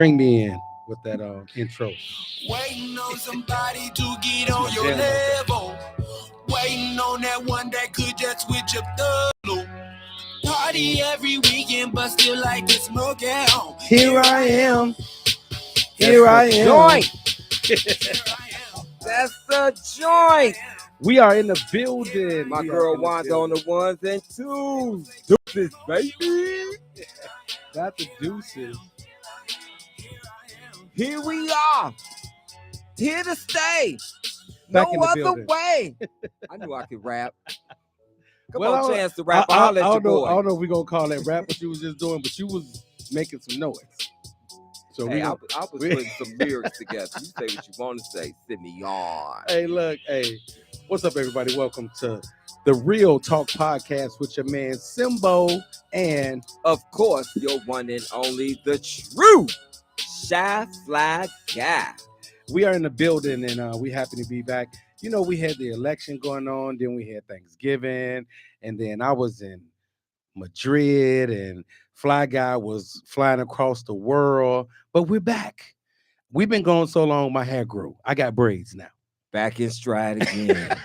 Bring me in with that intro. Waiting on somebody to get That's on my your jam right level. Waiting on that one that could just switch up the loop. Party every weekend, but still like to smoke out. Here I am. Here I am. Joint. That's the joint. We are in the building. My We are girl in the Wanda on building. the ones and twos. Deuces, baby. Got the deuces. Here we are. Here to stay. Back in No the other building. way. I knew I could rap. Come Well, on, Chance to rap. I I'll let you don't know. boy. I don't know if we're gonna call that rap what you was just doing, but you was making some noise. So Hey, we I gonna, was putting some lyrics together. You say what you want to say, Simeon. hey, look, hey, what's up, everybody? Welcome to the Real Talk Podcast with your man Simbo and Of course, your one and only, the true Shy Fly Guy. we are in the building, and we happen to be back. You know, we had the election going on, then we had Thanksgiving, and then I was in Madrid, and Fly Guy was flying across the world. But we're back. We've been gone so long, my hair grew. I got braids now. Back in stride again.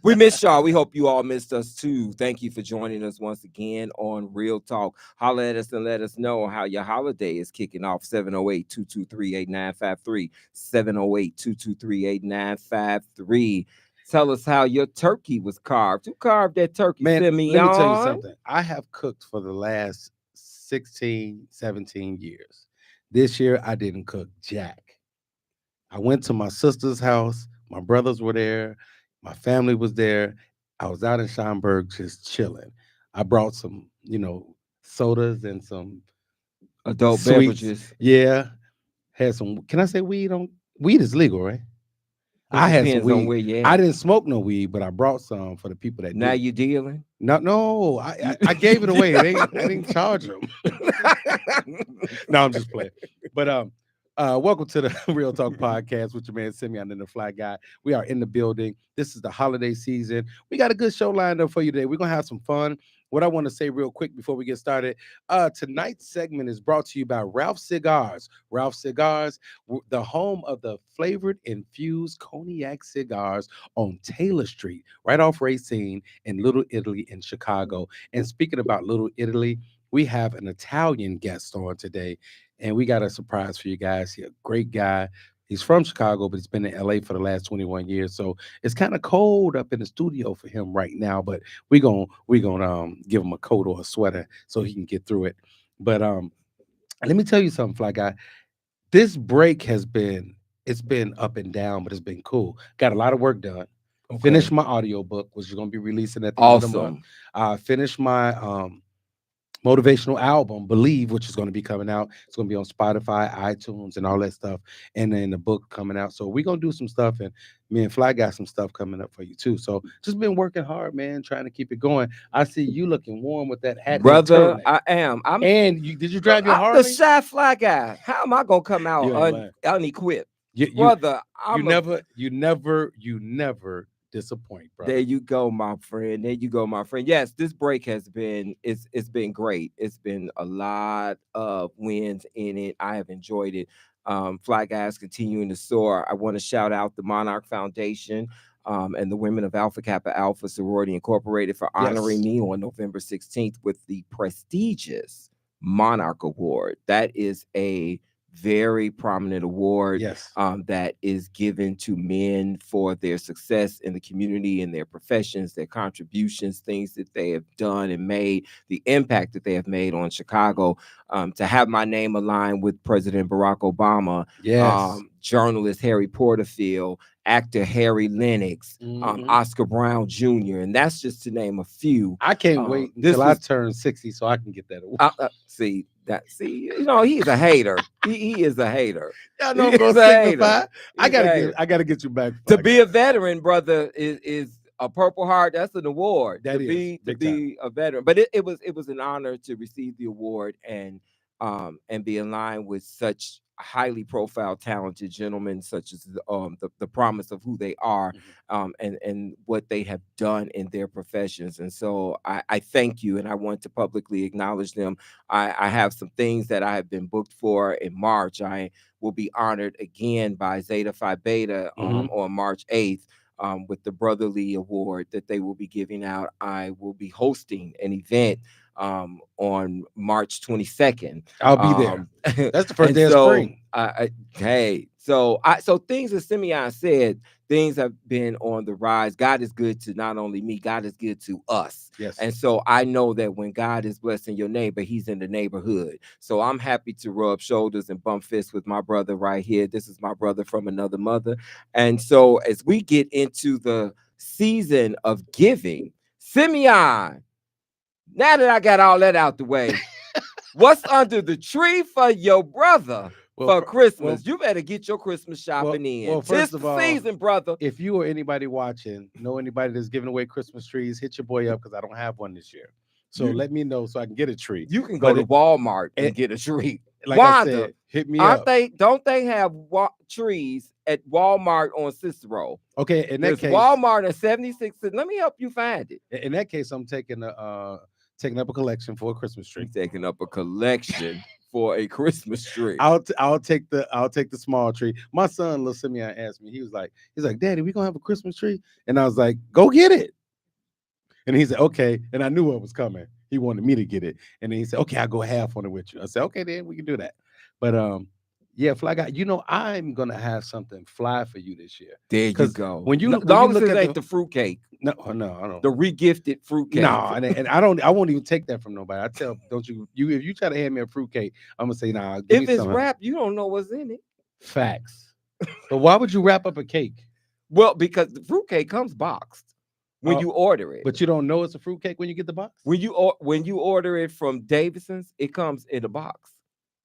We missed y'all. We hope you all missed us too. Thank you for joining us once again on Real Talk. Holla at us and let us know how your holiday is kicking off. 708-223-8953. 708-223-8953. Tell us how your turkey was carved. Who carved that turkey, Man, Simeon? let me tell you something. I have cooked for the last 16, 17 years. This year, I didn't cook jack. I went to my sister's house. My brothers were there. My family was there. I was out in Schaumburg just chilling. I brought some, sodas and some Adult sweets. beverages. Yeah. Had some, can I say weed on? Weed is legal, right? I had some Depends on weed. where you I at. didn't smoke no weed, but I brought some for the people that Now did. you dealing? No, I gave it away. I didn't charge them. No, I'm just playing. But welcome to the Real Talk Podcast with your man Simeon and the Fly Guy. We are in the building. This is the holiday season. We got a good show lined up for you today. We're gonna have some fun. What I want to say real quick before we get started, tonight's segment is brought to you by Ralph Cigars. Ralph Cigars, the home of the flavored infused cognac cigars on Taylor Street, right off Racine in Little Italy in Chicago. And speaking about Little Italy, we have an Italian guest on today, and we got a surprise for you guys. He's a great guy. He's from Chicago, but he's been in LA for the last 21 years. So it's kind of cold up in the studio for him right now, but we gonna give him a coat or a sweater so he can get through it. But let me tell you something, Fly Guy. This break it's been up and down, but it's been cool. Got a lot of work done. Finished my audio book, which is gonna be releasing at the end of the month. Awesome. Finished my motivational album, Believe, which is going to be coming out. It's going to be on Spotify, iTunes, and all that stuff. And then the book coming out. So we're going to do some stuff. And me and Fly got some stuff coming up for you, too. So just been working hard, man, trying to keep it going. I see you looking warm with that hat. Brother, I am. And did you drive your I'm Harley? the Shy Fly Guy. How am I going to come out You ain't lying. unequipped? You Brother, you never disappoint, brother. There you go, my friend. There you go, my friend. Yes, this break has been it's been great. It's been a lot of wins in it. I have enjoyed it. Fly Guys continuing to soar. I want to shout out the Monarch Foundation and the Women of Alpha Kappa Alpha Sorority Incorporated for honoring me on November 16th with the prestigious Monarch Award. That is a very prominent award that is given to men for their success in the community and their professions, their contributions, things that they have done and made, the impact that they have made on Chicago. To have my name aligned with President Barack Obama, journalist Harry Porterfield, actor Harry Lennox, Oscar Brown Jr., and that's just to name a few. I can't wait until I turn 60 so I can get that award. He's a hater. He is a hater. I know I'm gonna signify. I gotta get you back. To be a veteran, brother, is a Purple Heart. That's an award. To be a veteran. But it was an honor to receive the award and be in line with such highly profile, talented gentlemen, such as the promise of who they are, and what they have done in their professions. And so I thank you, and I want to publicly acknowledge them. I have some things that I have been booked for in March. I will be honored again by Zeta Phi Beta on March 8th. With the Brotherly Award that they will be giving out. I will be hosting an event on March 22nd. I'll be there. That's the first day of spring. So things, as Simeon said, things have been on the rise. God is good to not only me, God is good to us. Yes. And so I know that when God is blessing your neighbor, he's in the neighborhood. So I'm happy to rub shoulders and bump fists with my brother right here. This is my brother from another mother. And so as we get into the season of giving, Simeon, now that I got all that out the way, what's under the tree for your brother for Christmas? You better get your Christmas shopping in. Well, first of all, season, brother. If you or anybody watching know anybody that's giving away Christmas trees, hit your boy up because I don't have one this year. So let me know so I can get a tree. You can go to Walmart and get a tree. Like Wanda, I said, hit me up. Don't they have trees at Walmart on Cicero? Okay, in that case, Walmart at 76. Let me help you find it. In that case, I'm taking up a collection for a Christmas tree. Taking up a collection for a Christmas tree. I'll take the small tree. My son, little Simeon, asked me. He's like, Daddy, we gonna have a Christmas tree? And I was like, go get it. And he said, okay. And I knew what was coming. He wanted me to get it. And then he said, okay, I'll go half on it with you. I said, okay, then we can do that. But yeah, Fly Guy, I'm gonna have something fly for you this year. There you go. When you long as it ain't the fruitcake. No, I don't. The regifted fruitcake. No, and I won't even take that from nobody. I tell, don't you if you try to hand me a fruitcake, I'm gonna say, nah. If it's wrapped, you don't know what's in it. Facts. But why would you wrap up a cake? Well, because the fruitcake comes boxed when you order it. But you don't know it's a fruitcake when you get the box? When you order it from Davidson's, it comes in a box.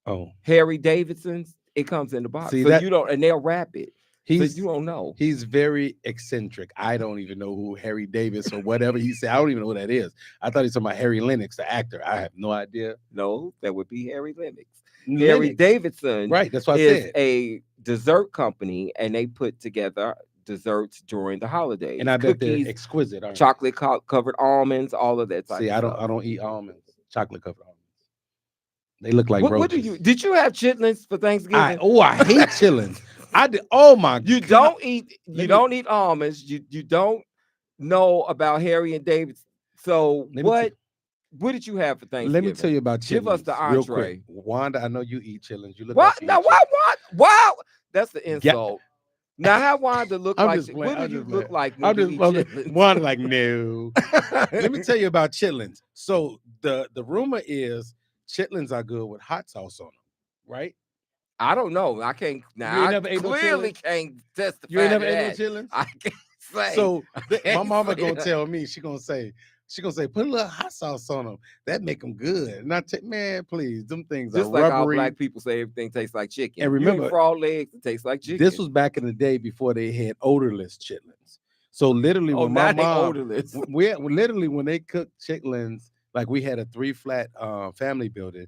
Oh. Harry Davidson's, it comes in the box. See, so you don't, and they'll wrap it. So you don't know. He's very eccentric. I don't even know who Harry Davis or whatever he said. I don't even know who that is. I thought he's talking about Harry Lennox, the actor. I have no idea. No, that would be Harry Lennox. Harry Davidson, right? That's what I is said. A dessert company, and they put together desserts during the holidays. And I bet they're exquisite. Chocolate covered almonds, all of that. See, I don't eat almonds. Chocolate covered almonds. They look like roaches. What did you have chitlins for Thanksgiving? I hate chitlins. I did. Oh my God. You don't eat almonds. You don't know about Harry and David. So what did you have for Thanksgiving? Let me tell you about chitlins. Give us the entree. Wanda, I know you eat chitlins. You look what? Like now what? Wow. That's the insult. Now how Wanda look like? What do you look like? I'm just Wanda like no. Let me tell you about chitlins. So the rumor is chitlins are good with hot sauce on them, right? I don't know. I can't. Now I clearly can't testify. You ain't never ate no chitlins? I can't say. So my mama gonna tell me. She gonna say, put a little hot sauce on them. That make them good. And I man, please, them things just are like rubbery. All black people say everything tastes like chicken. And remember, frog legs, it tastes like chicken. This was back in the day before they had odorless chitlins. So literally, when my mom, odorless. literally when they cooked chitlins, like we had a 3-flat family building,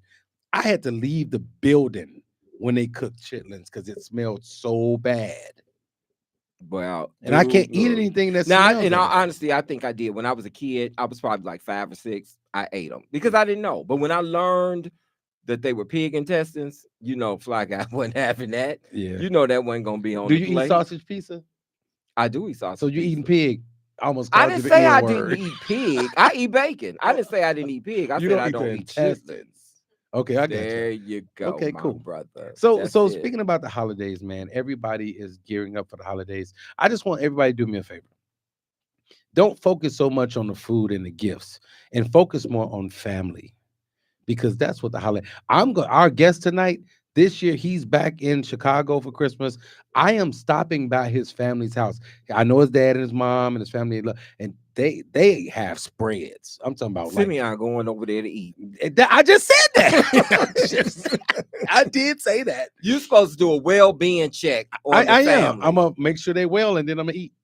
I had to leave the building when they cooked chitlins because it smelled so bad. Well, and I can't eat anything that's now. In all honesty, I think I did when I was a kid. I was probably like 5 or 6. I ate them because I didn't know. But when I learned that they were pig intestines, Fly Guy wasn't having that. Yeah, that wasn't gonna be on. Do you eat sausage pizza? I do eat sausage. So you eating pig? I didn't say I didn't eat pig. I eat bacon. I didn't say I didn't eat pig. I said I don't eat chitlins. Okay, I got there you go. Okay, cool, brother. So speaking about the holidays, man, everybody is gearing up for the holidays. I just want everybody to do me a favor. Don't focus so much on the food and the gifts, and focus more on family, because that's what the holiday. Our guest tonight. This year, he's back in Chicago for Christmas. I am stopping by his family's house. I know his dad and his mom and his family, and they have spreads. I'm talking about Simeon going over there to eat. I just said that. I did say that. You're supposed to do a well-being check on the family. Am. I'm gonna make sure they well, and then I'm gonna eat.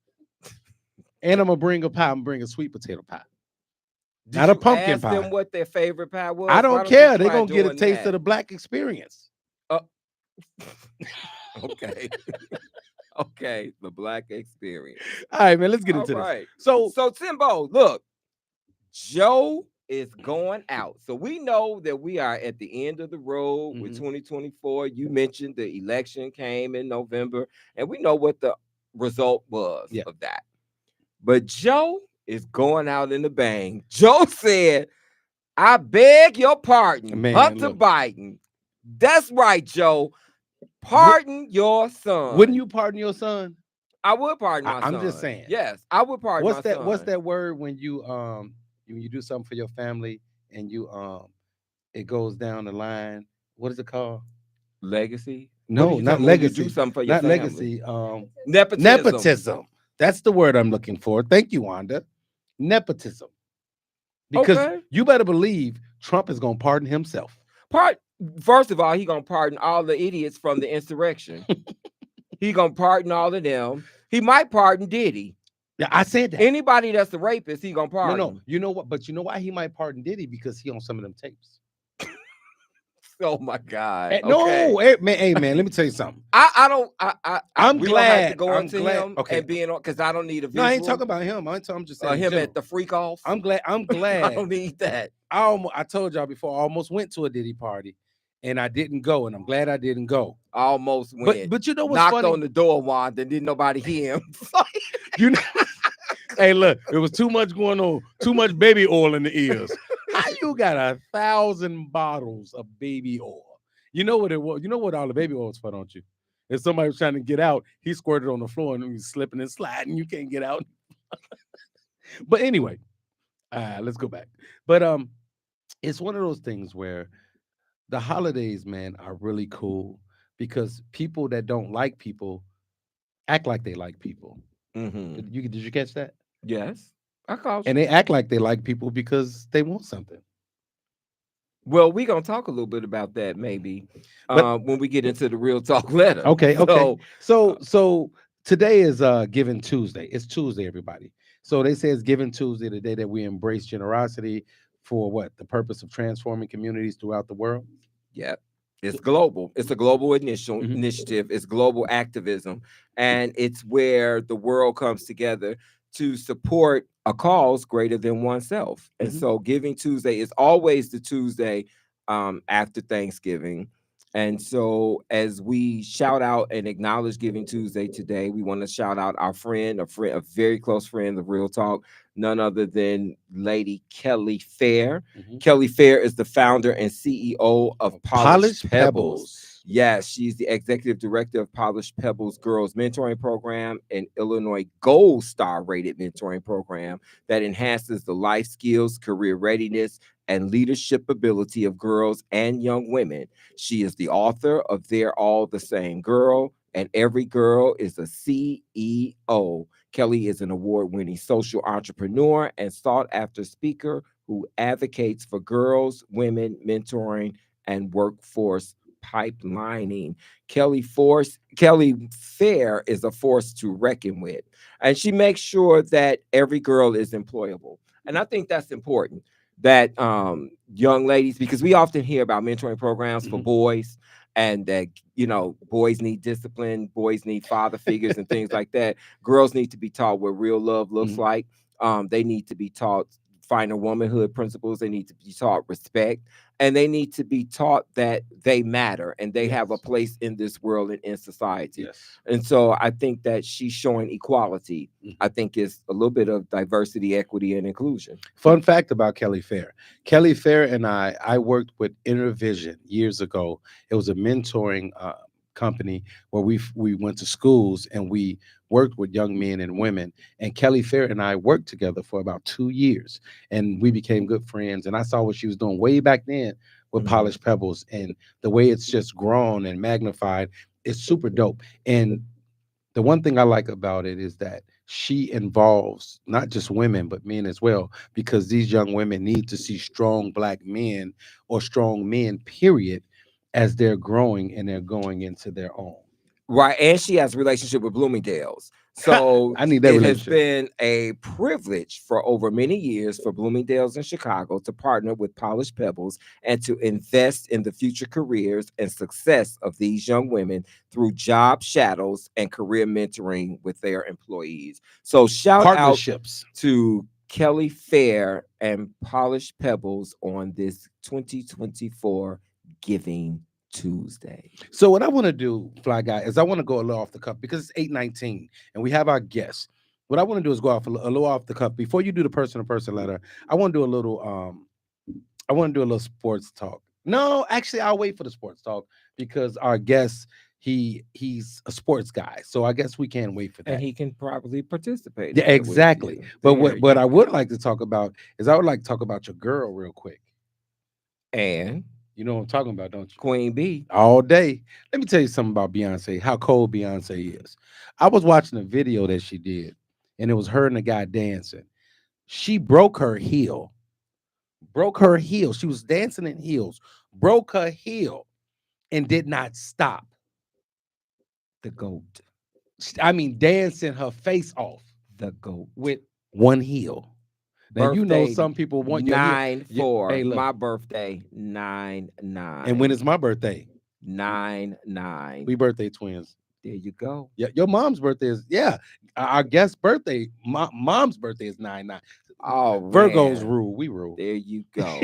And I'm gonna bring a pie. I'm gonna bring a sweet potato pie. Not a pumpkin pie. Them what their favorite pie was? I don't care. They're gonna get a taste of the Black experience. Okay. Okay. The Black experience. All right, man. Let's get All into this. right. So, So Timbo, look, Joe is going out. So we know that we are at the end of the road with Mhm. 2024. You mentioned the election came in November, and we know what the result was Yeah. of that. But Joe is going out in the bang. Joe said, I beg your pardon, Man, Hunter look. Biden. That's right, Joe. Wou- Pardon your son. Wouldn't you pardon your son? I would pardon my son. I'm just saying. Yes, I would pardon What's my that? son. What's that word when you do something for your family and it goes down the line? What is it called? Legacy? What are No, you not talking about when you do legacy. something for your Not family? legacy. Nepotism. Nepotism. That's the word I'm looking for. Thank you, Wanda. Nepotism. Because Okay. you better believe Trump is gonna pardon himself. First of all, he gonna pardon all the idiots from the insurrection. He gonna pardon all of them. He might pardon Diddy. Yeah, I said that. Anybody that's a rapist, he gonna pardon. No. You know what? But you know why he might pardon Diddy? Because he on some of them tapes. Oh my God. Hey, no, Okay. hey man, let me tell you something. I'm glad- We don't have to go I'm into glad- him okay. and being on because I don't need a visual. No, I ain't talking about him. I'm just saying in him general. at the freak off. I'm glad. I don't need that. I told y'all before. I almost went to a Diddy party, and I didn't go, and I'm glad I didn't go. I almost went. But you know what's knocked funny? on the door, Wanda, and didn't nobody hear him. You know, hey, look, it was too much going on. Too much baby oil in the ears. How you got 1,000 bottles of baby oil? You know what it was? You know what all the baby oil was for, don't you? If somebody was trying to get out, he squirted on the floor and he was slipping and sliding. You can't get out. But anyway, let's go back. But it's one of those things where the holidays, man, are really cool because people that don't like people act like they like people. Mm-hmm. Did you catch that? Yes, I called you. And they act like they like people because they want something. Well, we're gonna talk a little bit about that maybe But- when we get into the real talk letter. Okay. So, So today is Giving Tuesday. It's Tuesday, everybody. So they say it's Giving Tuesday, the day that we embrace generosity for what? The purpose of transforming communities throughout the world. yeah, it's global. It's a global Mhm. initiative. It's global activism, and it's where the world comes together to support a cause greater than oneself. And Mhm. so, Giving Tuesday is always the Tuesday after Thanksgiving. And so, as we shout out and acknowledge Giving Tuesday today, we want to shout out our friend, a very close friend of Real Talk, none other than Lady Kelly Fair. Mhm. Kelly Fair is the founder and CEO of Polished Pebbles. Yes, she's the executive director of Polished Pebbles Girls Mentoring Program, an Illinois Gold Star rated mentoring program that enhances the life skills, career readiness, and leadership ability of girls and young women. She is the author of They're All the Same Girl, and Every Girl is a CEO. Kelly is an award-winning social entrepreneur and sought-after speaker who advocates for girls, women, mentoring, and workforce pipelining. Kelly Fair is a force to reckon with, and she makes sure that every girl is employable. And I think that's important that young ladies, because we often hear about mentoring programs for Mhm. boys, and that boys need discipline, boys need father figures and things like that. Girls need to be taught what real love looks Mhm. like. They need to be taught finer womanhood principles. They need to be taught respect, and they need to be taught that they matter and they have a Yes. place in this world and in society. Yes. And so I think that she's showing equality. Mhm. I think it's a little bit of diversity, equity, and inclusion. Fun fact about Kelly Fair. Kelly Fair and I worked with Intervision years ago. It was a mentoring company where we went to schools and we worked with young men and women. And Kelly Fair and I worked together for about 2 years, and we became good friends. And I saw what she was doing way back then with Mhm. Polished Pebbles, and the way it's just grown and magnified. It's super dope. And the one thing I like about it is that she involves not just women but men as well, because these young women need to see strong black men or strong men period as they're growing and they're going into their own. Right, and she has a relationship with Bloomingdale's. So I need that it has relationship. been a privilege for over many years for Bloomingdale's in Chicago to partner with Polished Pebbles and to invest in the future careers and success of these young women through job shadows and career mentoring with their employees. So shout out Partnerships. to Kelly Fair and Polished Pebbles on this 2024 Giving Tuesday. So what I want to do, Fly Guy, is I want to go a little off the cuff because it's 8:19 and we have our guests. What I want to do is go off a little off the cuff. Before you do the person-to-person letter, I want to do a little sports talk. No, actually, I'll wait for the sports talk because our guest, he's a sports guy. So I guess we can't wait for that. And he can probably participate. Yeah, in it with exactly. you. But There what you I would go. like to talk about is I would like to talk about your girl real quick. And You know what I'm talking about, don't you? Queen Bee. All day. Let me tell you something about Beyonce, how cold Beyonce is. I was watching a video that she did, and it was her and the guy dancing. She broke her heel. Broke her heel. She was dancing in heels, broke her heel, and did not stop. The GOAT. I mean, dancing her face off The GOAT. with one heel. Now, you know Birthday, some people want your heel. 9-4. Hey, look. My birthday 9-9. And when is my birthday? 9-9. We birthday twins. There you go. Yeah, your mom's birthday is our guest's birthday. Mom's birthday is 9/9. Oh, Virgos man. rule. We rule. There you go.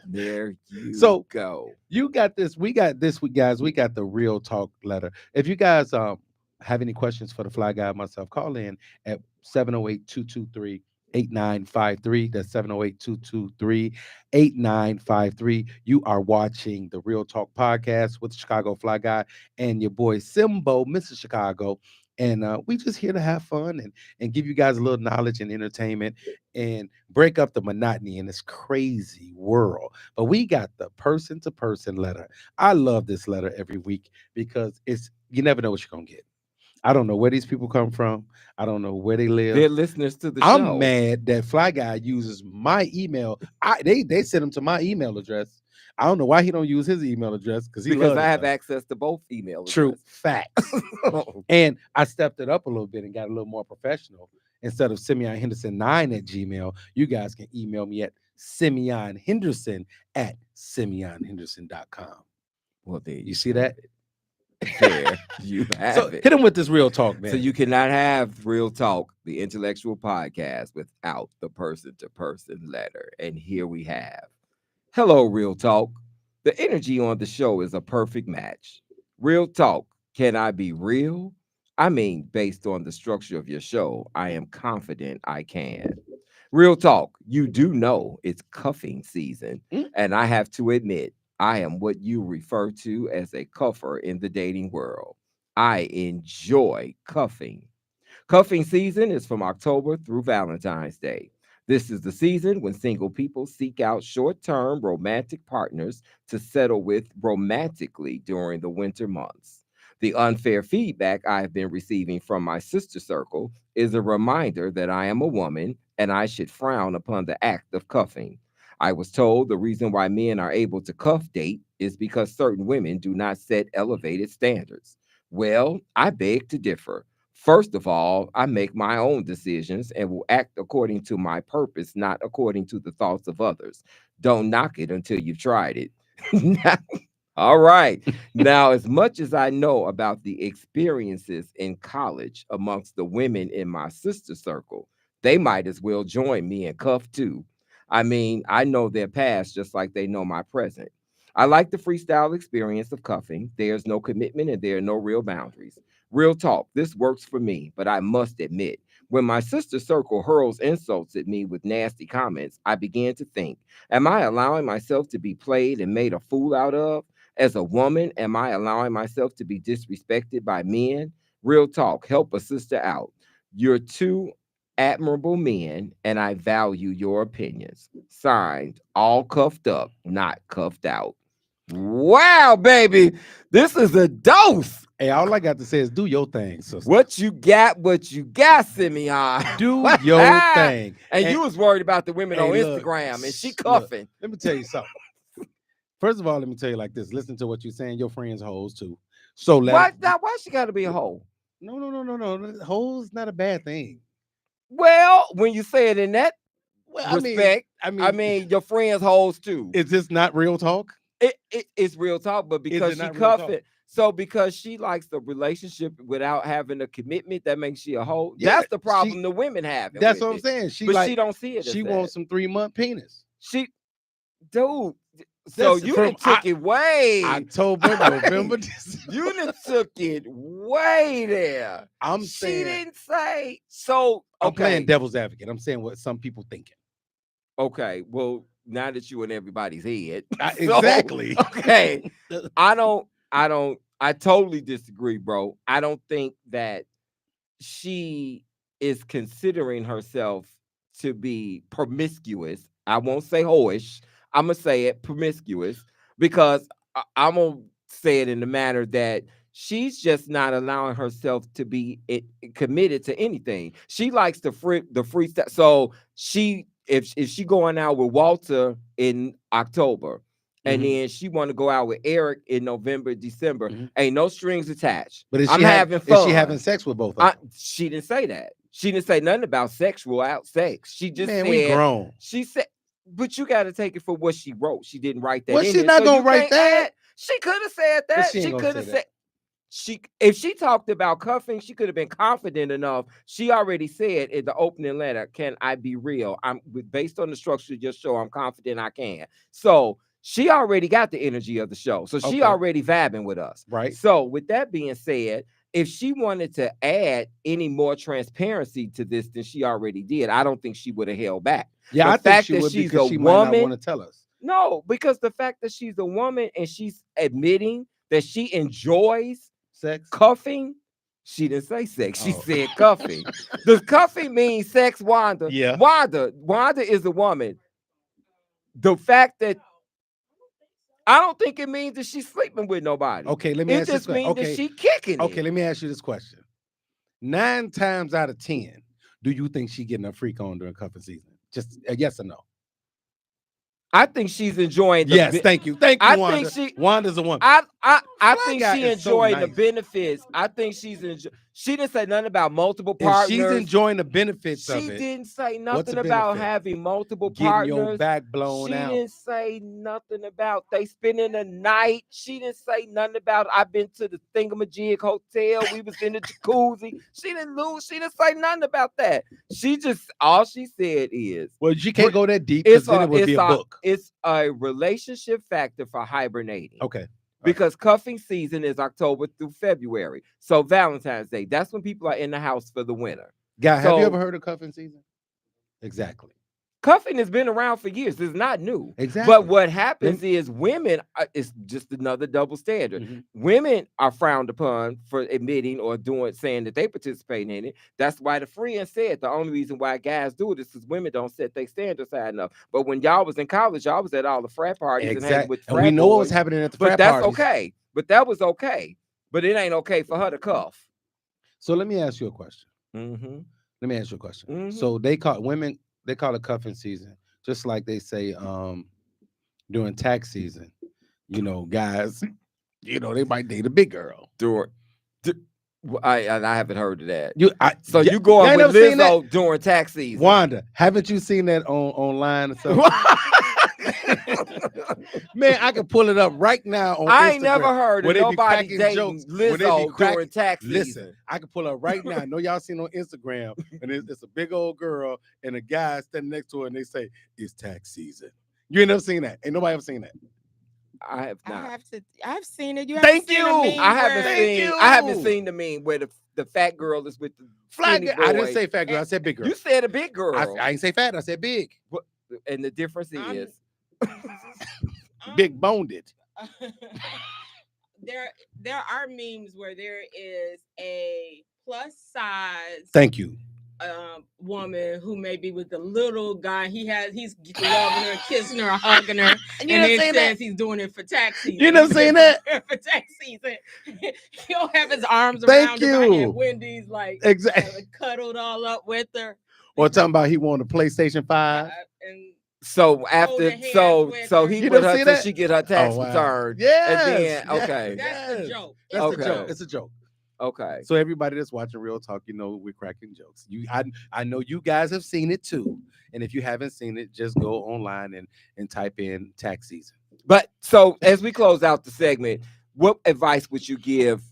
There you So, go. You got this. We got this week, guys. We got the real talk letter. If you guys have any questions for the Fly Guy and myself, call in at 708-223-8953. That's 708-223-8953. You are watching the Real Talk Podcast with the Chicago Fly Guy and your boy Simbo, Mr. Chicago. And we just here to have fun and give you guys a little knowledge and entertainment and break up the monotony in this crazy world. But we got the person-to-person letter. I love this letter every week because you never know what you're going to get. I don't know where these people come from. I don't know where they live. They're listeners to the I'm show. mad that Fly Guy uses my email. They sent him to my email address. I don't know why he don't use his email address because I have access to both email addresses. True facts. And I stepped it up a little bit and got a little more professional. Instead of Simeon Henderson 9 at Gmail, you guys can email me at Simeon Henderson at SimeonHenderson.com. Well, there You see that? There you have So it. hit him with this real talk, man. So you cannot have Real Talk, the intellectual podcast, without the person-to-person letter. And here we have. Hello, Real Talk. The energy on the show is a perfect match. Real Talk, can I be real? I mean, based on the structure of your show, I am confident I can. Real Talk, you do know it's cuffing season. And I have to admit, I am what you refer to as a cuffer in the dating world. I enjoy cuffing. Cuffing season is from October through Valentine's Day. This is the season when single people seek out short-term romantic partners to settle with romantically during the winter months. The unfair feedback I have been receiving from my sister circle is a reminder that I am a woman and I should frown upon the act of cuffing. I was told the reason why men are able to cuff date is because certain women do not set elevated standards. Well, I beg to differ. First of all, I make my own decisions and will act according to my purpose, not according to the thoughts of others. Don't knock it until you've tried it. All right. Now, as much as I know about the experiences in college amongst the women in my sister circle, they might as well join me in cuff too. I mean, I know their past just like they know my present. I like the freestyle experience of cuffing. There's no commitment and there are no real boundaries. Real talk, this works for me, but I must admit, when my sister circle hurls insults at me with nasty comments, I begin to think, am I allowing myself to be played and made a fool out of? As a woman, am I allowing myself to be disrespected by men? Real talk, help a sister out. You're two admirable men, and I value your opinions. Signed, all cuffed up, not cuffed out. Wow, baby, this is a dose. Hey, all I got to say is do your thing, sister. What you got, Simeon. Do your thing. And you was worried about the women on look, Instagram, and she cuffing. Let me tell you something. First of all, let me tell you like this. Listen to what you're saying. Your friends hoes too. So Why she got to be a hoe? No. Hoes not a bad thing. Well, when you say it in that Well, respect, I mean, your friends hoes too. Is this not real talk? It's real talk, but because she cuffing, so because she likes the relationship without having a commitment, that makes she a hoe. Yeah, that's the problem the women have. That's what I'm saying. She don't see it. She wants some 3-month penis. Dude. So you done took it way October, November. You done took it way there. She didn't say so. Okay. I'm playing devil's advocate. I'm saying what some people thinking. Okay, well, now that you in everybody's head, exactly. Okay, I totally disagree, bro. I don't think that she is considering herself to be promiscuous. I won't say hoish. I'm gonna say it promiscuous because I'm gonna say it in the manner that she's just not allowing herself to be committed to anything. She likes the freestyle. So if she going out with Walter in October, and then she want to go out with Eric in November, December, ain't no strings attached. But I'm having fun. Is she having sex with both of them? She didn't say that. She didn't say nothing about sexual sex. She just said, we grown. She said, but you got to take it for what she wrote. She didn't write that. Well, she's not gonna write that. She could have said that. She could have said. If she talked about cuffing, she could have been confident enough. She already said in the opening letter, "Can I be real? I'm based on the structure of your show. I'm confident I can." So she already got the energy of the show. So she already vibing with us. Right. So with that being said, if she wanted to add any more transparency to this than she already did, I don't think she would have held back. Yeah, I think she would, because she might not want to tell us. No, because the fact that she's a woman and she's admitting that she enjoys sex, cuffing. She didn't say sex. She said cuffing. Does cuffing mean sex, Wanda? Yeah. Wanda is a woman. The fact that I don't think it means that she's sleeping with nobody. Okay, let me ask you this question. It just means that she kicking it. Okay, let me ask you this question. 9 times out of 10, do you think she getting a freak on during cuffing season? Just a yes or no? I think she's enjoying. Yes, thank you, Wanda. Wanda's a woman. I think she enjoying the benefits. I think she's enjoying. She didn't say nothing about multiple partners. She's enjoying the benefits of it. She didn't say nothing about having multiple getting partners. Your back blown out. She didn't say nothing about they spending the night. She didn't say nothing about I've been to the Thingamajig Hotel. We was in the jacuzzi. She didn't say nothing about that. All she said is, well, she can't go that deep because then it would be a book. It's a relationship factor for hibernating. Okay. Because cuffing season is October through February. So Valentine's Day, that's when people are in the house for the winter. Guy, have you ever heard of cuffing season? Exactly. Cuffing has been around for years. It's not new. Exactly. But what happens is women, it's just another double standard. Women are frowned upon for admitting or saying that they participate in it. That's why the friend said the only reason why guys do it is because women don't set their standards high enough. But when y'all was in college, y'all was at all the frat parties and hanging with frat we know boys. what was happening at the frat parties. But that's okay. But that was okay. But it ain't okay for her to cuff. So let me ask you a question. Let me ask you a question. So they call it cuffing season, just like they say during tax season. You know, guys, they might date a big girl. I haven't heard of that. You going with Lizzo during tax season. Wanda, haven't you seen that online and stuff? Man, I can pull it up right now on Instagram. I ain't never heard of nobody dating Lizzo during tax season. Listen, I can pull it up right now. I know y'all seen on Instagram, and it's a big old girl and a guy standing next to her, and they say, it's tax season. You ain't never seen that. Ain't nobody ever seen that. I have not. I've seen it. Thank you. I haven't seen the meme where the fat girl is with the flat girl. I didn't say fat girl. I said big girl. You said a big girl. I ain't say fat. I said big. And the difference is big boned it. There are memes where there is a plus size. Thank you. Woman who may be with the little guy. He's loving her, kissing her, hugging her, and it says he's doing it for tax season. You never seen that? For tax season, he'll have his arms around her and Wendy's exactly cuddled all up with her. Or talking about he wanted a PlayStation 5. And So after, Holding hands so with so her. he You with don't her see till that? she get her Oh tax wow! returned, and Yes, then yes, okay, That's the yes. joke. That's It's the a joke. okay, It's a joke. okay. So everybody that's watching Real Talk, you know we're cracking jokes. I know you guys have seen it too, and if you haven't seen it, just go online and type in tax season. But so as we close out the segment, what advice would you give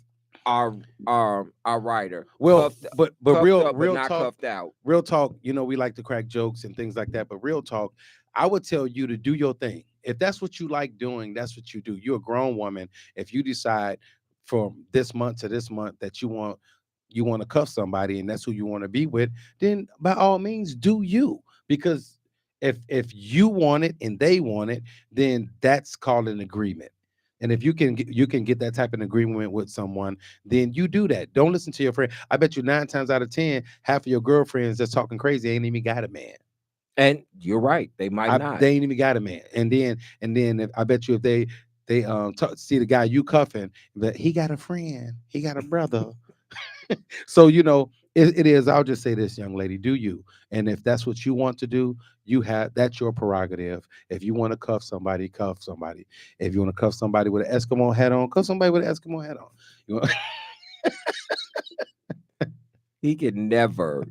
our our writer? Well, but Cuffed real up but real not talk, cuffed out. real talk. You know we like to crack jokes and things like that, but real talk, I would tell you to do your thing. If that's what you like doing, that's what you do. You're a grown woman. If you decide from this month to this month that you want to cuff somebody and that's who you want to be with, then by all means do you. Because if you want it and they want it, then that's called an agreement. And if you can get that type of agreement with someone, then you do that. Don't listen to your friend. I bet you 9 times out of 10, half of your girlfriends that's talking crazy ain't even got a man. And you're right, they might not. They ain't even got a man. And then if, I bet you if they see the guy you cuffing, that he got a friend, he got a brother. So it is. I'll just say this, young lady, do you? And if that's what you want to do, that's your prerogative. If you want to cuff somebody, cuff somebody. If you want to cuff somebody with an Eskimo hat on, cuff somebody with an Eskimo hat on. You want, He can never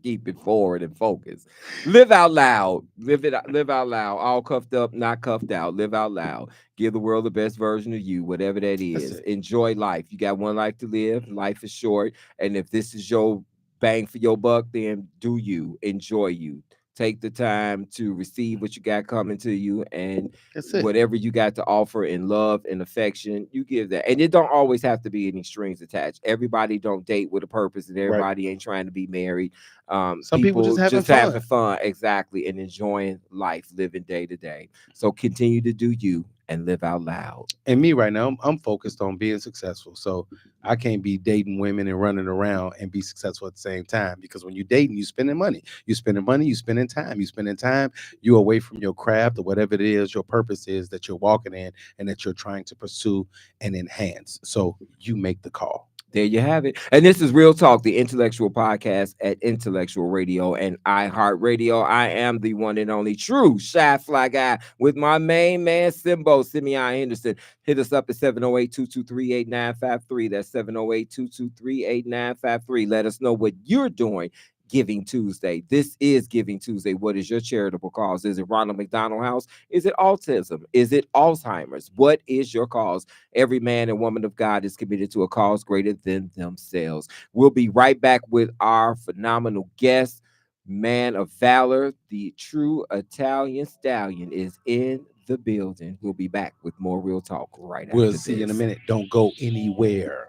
keep it forward and focused. Live out loud. Live out loud. All cuffed up, not cuffed out. Live out loud. Give the world the best version of you, whatever that that's is. it. Enjoy life. You got one life to live. Life is short. And if this is your bang for your buck, then do you. Enjoy you. Take the time to receive what you got coming to you, and That's it. whatever you got to offer in love and affection, you give that. And it don't always have to be any strings attached. Everybody don't date with a purpose, and Right. everybody ain't trying to be married. Some people just having having fun. fun, exactly, and enjoying life, living day to day. So continue to do you and live out loud. And me right now, I'm focused on being successful. So I can't be dating women and running around and be successful at the same time. Because when you're dating, you spending money. You spending money, you spending time. You spending time, you away from your craft or whatever it is, your purpose is that you're walking in and that you're trying to pursue and enhance. So you make the call. There you have it. And this is Real Talk, the intellectual podcast at Intellectual Radio and iHeartRadio. I am the one and only true Shy Fly Guy with my main man, Simeon Henderson. Hit us up at 708-223-8953. That's 708-223-8953. Let us know what you're doing. Giving Tuesday. This is Giving Tuesday. What is your charitable cause? Is it Ronald McDonald House? Is it autism? Is it Alzheimer's? What is your cause? Every man and woman of God is committed to a cause greater than themselves. We'll be right back with our phenomenal guest, man of valor, the true Italian stallion is in the building. We'll be back with more Real Talk right after We'll this. see you in a minute. Don't go anywhere.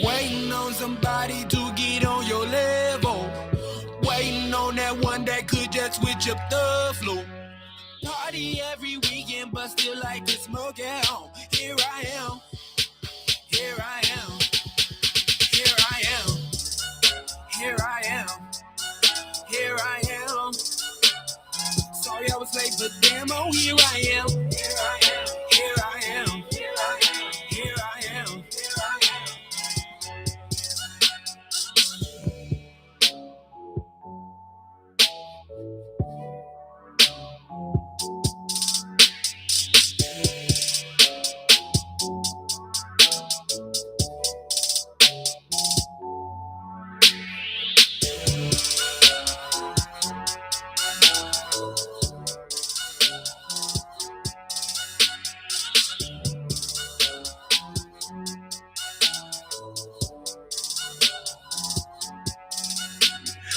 Waiting on somebody to get on your level. Waiting on that one that could just switch up the flow. Party every weekend, but still like to smoke at home. Here I am. Here I am. Here I am. Here I am. Here I am. Sorry I was late, but damn, oh, here I am. Here I am. Here I am. Here I am. Here I am. Here I am.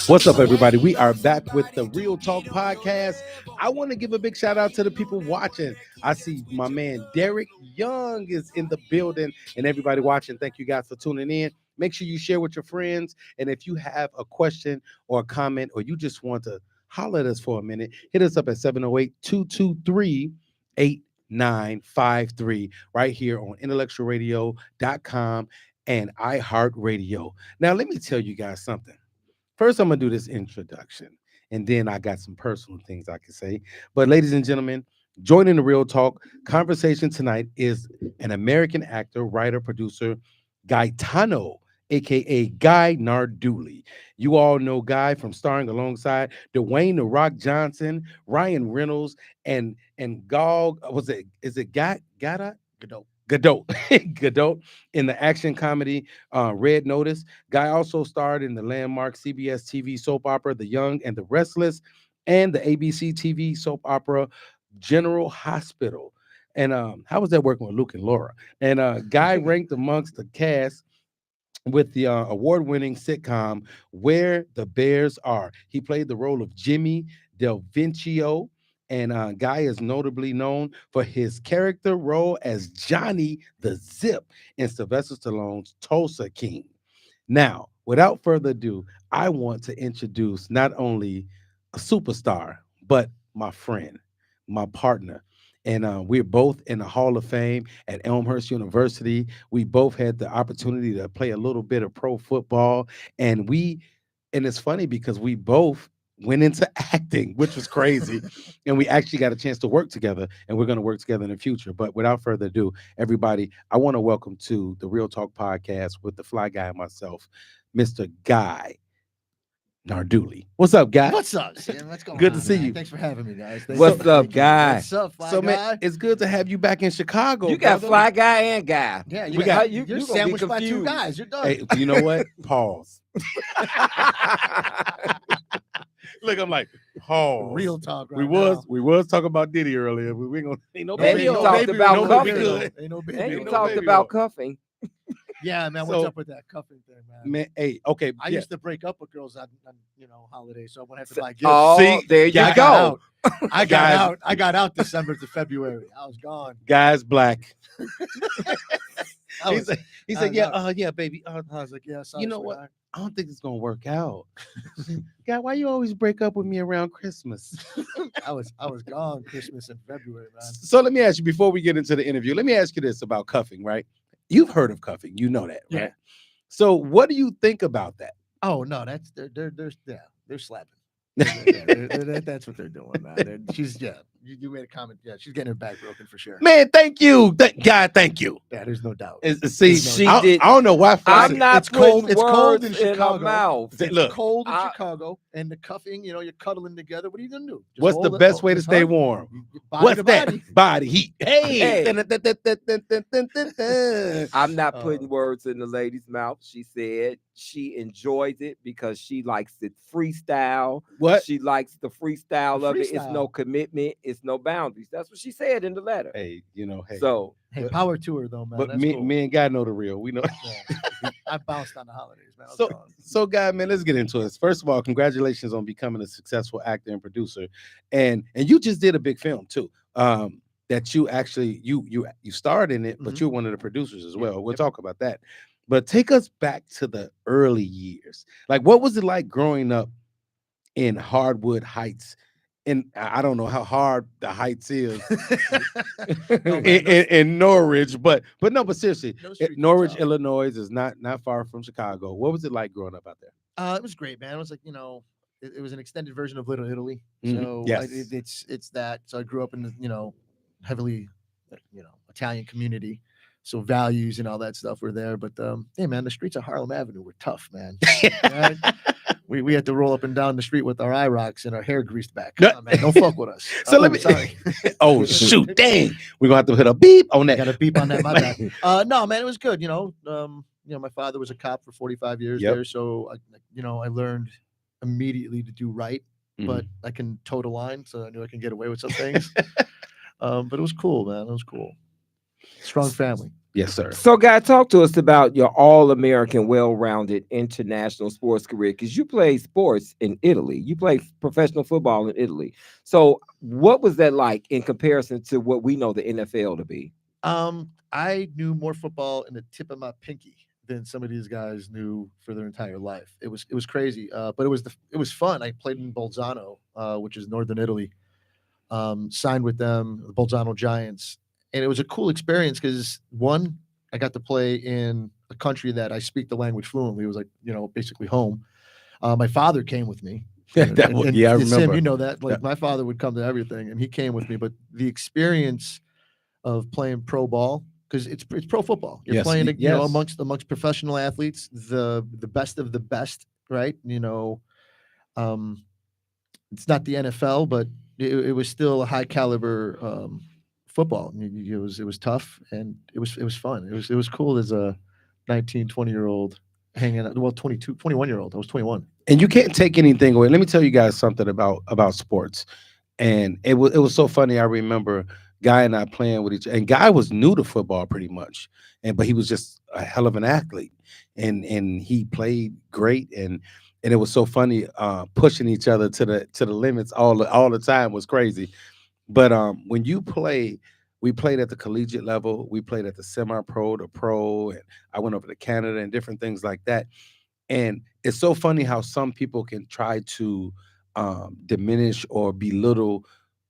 What's up, everybody? We are back with the Real Talk podcast. I want to give a big shout out to the people watching. I see my man Derek Young is in the building, and everybody watching. Thank you guys for tuning in. Make sure you share with your friends. And if you have a question or a comment, or you just want to holler at us for a minute, hit us up at 708-223-8953 right here on IntellectualRadio.com and iHeartRadio. Now, let me tell you guys something. First, I'm going to do this introduction, and then I got some personal things I can say. But ladies and gentlemen, joining the Real Talk conversation tonight is an American actor, writer, producer, Gaetano aka Guy Nardulli. You all know Guy from starring alongside Dwayne The Rock Johnson, Ryan Reynolds, and Gal. Was it? Is it Gadot? Godot. Godot in the action comedy Red Notice. Guy also starred in the landmark CBS TV soap opera The Young and the Restless and the ABC TV soap opera General Hospital. And how was that working with Luke and Laura? And Guy ranked amongst the cast with the award-winning sitcom Where the Bears Are. He played the role of Jimmy Del Vincio, and Guy is notably known for his character role as Johnny the Zip in Sylvester Stallone's Tulsa King. Now, without further ado, I want to introduce not only a superstar, but my friend, my partner. And we're both in the Hall of Fame at Elmhurst University. We both had the opportunity to play a little bit of pro football. And it's funny because we both went into acting, which was crazy. And we actually got a chance to work together, and we're going to work together in the future. But without further ado, everybody, I want to welcome to the Real Talk Podcast with the fly guy and myself, Mr. Guy Nardulli. What's up, Guy? What's up, Sam? What's going on? Good to see man? you. Thanks for having me, guys. What's up, Guy? What's up, fly So, guy? man, it's good to have you back in Chicago. You got brother. fly guy and guy. Yeah, we got- you're you're gonna be sandwiched by two confused. guys. You're done. Hey, you know what? Pause. Look, I'm like, pause. Real talk, right we was talking about Diddy earlier, but we ain't gonna ain't no Then baby. you no talked baby, about no cuffing. baby good. Ain't no baby. And you no talked baby about though. cuffing. Yeah, man. So- What's up with that cuffing thing, man? Man, hey, okay. I yeah. used to break up with girls on holidays, so I wouldn't have to So- buy gifts. Oh, See, there you Yeah, I go. got out. Guys- I got out December to February. I was gone. Guys black. I He was, said, he I said, yeah, know. yeah, baby. I was like, yeah, sorry, You know what? sweetheart. I don't think it's gonna work out. Guy, why you always break up with me around Christmas? I was gone Christmas and February, man. So let me ask you before we get into the interview. Let me ask you this about cuffing, right? You've heard of cuffing, you know that, right? Yeah. So what do you think about that? Oh no, that's they're slapping. That's what they're doing, man. She's you made a comment. Yeah, she's getting her back broken for sure. Man, thank you, God. Thank you. Yeah, there's no doubt. See, She I, did- I don't know why. I'm not it's cold- putting it's cold words in in her Chicago. mouth. It's Look, cold in I- Chicago, and the cuffing. You're cuddling together. What are you gonna do? Just What's the hold it- best way to just stay hug? warm? Body What's to that? body. Body heat. Hey. Hey. I'm not putting Oh. words in the lady's mouth. She said she enjoys it because she likes it freestyle. What? She likes the freestyle of it. It's no Freestyle. commitment. It's no boundaries. That's what she said in the letter. Hey, hey. So Hey, power to her though, man. but That's me, cool. me and God know the real. We know. Yeah. I bounced on the holidays, man. I was So, gone. so, guy, man, let's get into it. First of all, congratulations on becoming a successful actor and producer, and you just did a big film too. That you actually you starred in it, but Mhm. you're one of the producers as well. We'll Yep. talk about that. But take us back to the early years. Like, what was it like growing up in Hardwood Heights? And I don't know how hard the Heights is No, man, in Norwich, but seriously, those streets are Norwich, tough. Illinois is not far from Chicago. What was it like growing up out there? It was great, man. It was like it was an extended version of Little Italy. Mhm. So Yes. it's that. So I grew up in the heavily Italian community. So values and all that stuff were there. But hey, man, the streets of Harlem Avenue were tough, man. Right? We had to roll up and down the street with our eye rocks and our hair greased back. Come on, man, don't fuck with us. So let me- sorry. Oh shoot, dang! We're gonna have to hit a beep on that. Got a beep on that. My bad. No, man, it was good. My father was a cop for 45 years Yep. there, so I learned immediately to do right. But I can toe the line, so I knew I can get away with some things. But it was cool, man. It was cool. Strong family. Yes, sir. So, Guy, talk to us about your all-American, well-rounded international sports career, because you played sports in Italy. You played professional football in Italy. So, what was that like in comparison to what we know the NFL to be? I knew more football in the tip of my pinky than some of these guys knew for their entire life. It was crazy, but it was fun. I played in Bolzano, which is northern Italy. Signed with them, the Bolzano Giants. And it was a cool experience because one, I got to play in a country that I speak the language fluently. It was like, basically home. My father came with me. I And remember. Sam, you know that. Like Yeah. my father would come to everything and he came with me. But the experience of playing pro ball, because it's pro football. You're Yes, playing, you know, yes. amongst professional athletes, the best of the best, right? You know, it's not the NFL, but it was still a high caliber football. It was tough, and it was fun. It was cool as a 19, 20-year-old hanging out. Well, 22, 21-year-old. I was 21. And you can't take anything away. Let me tell you guys something about sports. And it was so funny. I remember Guy and I playing with each, and Guy was new to football pretty much, but he was just a hell of an athlete, and he played great, and it was so funny pushing each other to the limits all the time was crazy. But when you play, we played at the collegiate level, we played at the semi-pro, the pro, and I went over to Canada and different things like that. And it's so funny how some people can try to diminish or belittle,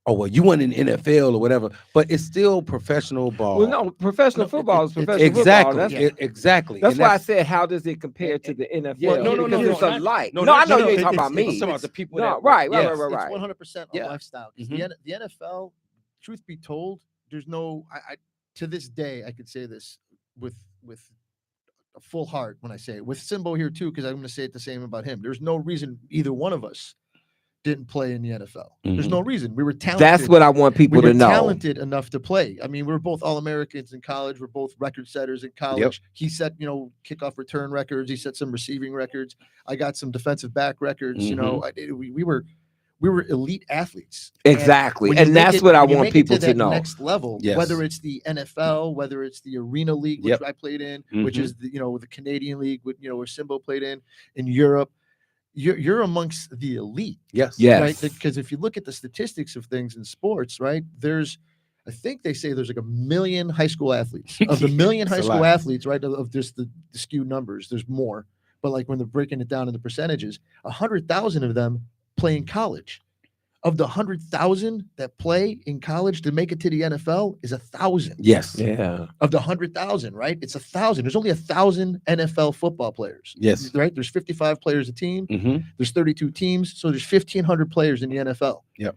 oh, well, you went in NFL or whatever, but it's still professional ball. Well, no, professional football is professional exactly, football. exactly. That's And why I said, how does it compare to the NFL? Yeah, no, Because it's not- alike. no, No, I know no, you ain't it's- talking about it's- me. it's about the people No, that- right, yes. right, It's right. 100% a Yeah. lifestyle. 'Cause Mhm. the NFL, truth be told, there's no. I to this day I could say this with a full heart when I say it. With Simbo here too, because I'm going to say it the same about him. There's no reason either one of us didn't play in the NFL. There's Mhm. no reason. We were talented. That's what I want people we were to know. talented enough to play. I mean, we were both All-Americans in college. We're both record setters in college. He set, you know, kickoff return records. He set some receiving records. I got some defensive back records. You know, we were elite athletes. Exactly. when you And make that's it- what I when you want make it people to that know. Next level, Yes. whether it's the NFL, whether it's the Arena League, which Yep. I played in, Mhm. which is the, you know, the Canadian League, you know, where Simbo played in Europe. You're amongst the elite. Yes. Yes. Right? Because if you look at the statistics of things in sports, right, I think they say there's like 1 million high school athletes. Of the million It's high a school lot. athletes, right, of just the skewed numbers, there's more. But like when they're breaking it down into percentages, 100,000 of them play in college. Of the 100,000 that play in college to make it to the NFL is 1,000. Yes. Yeah. Of the 100,000, right? It's 1,000. There's only 1,000 NFL football players. Yes. Right? There's 55 players a team. Mm-hmm. There's 32 teams, so there's 1,500 players in the NFL. Yep.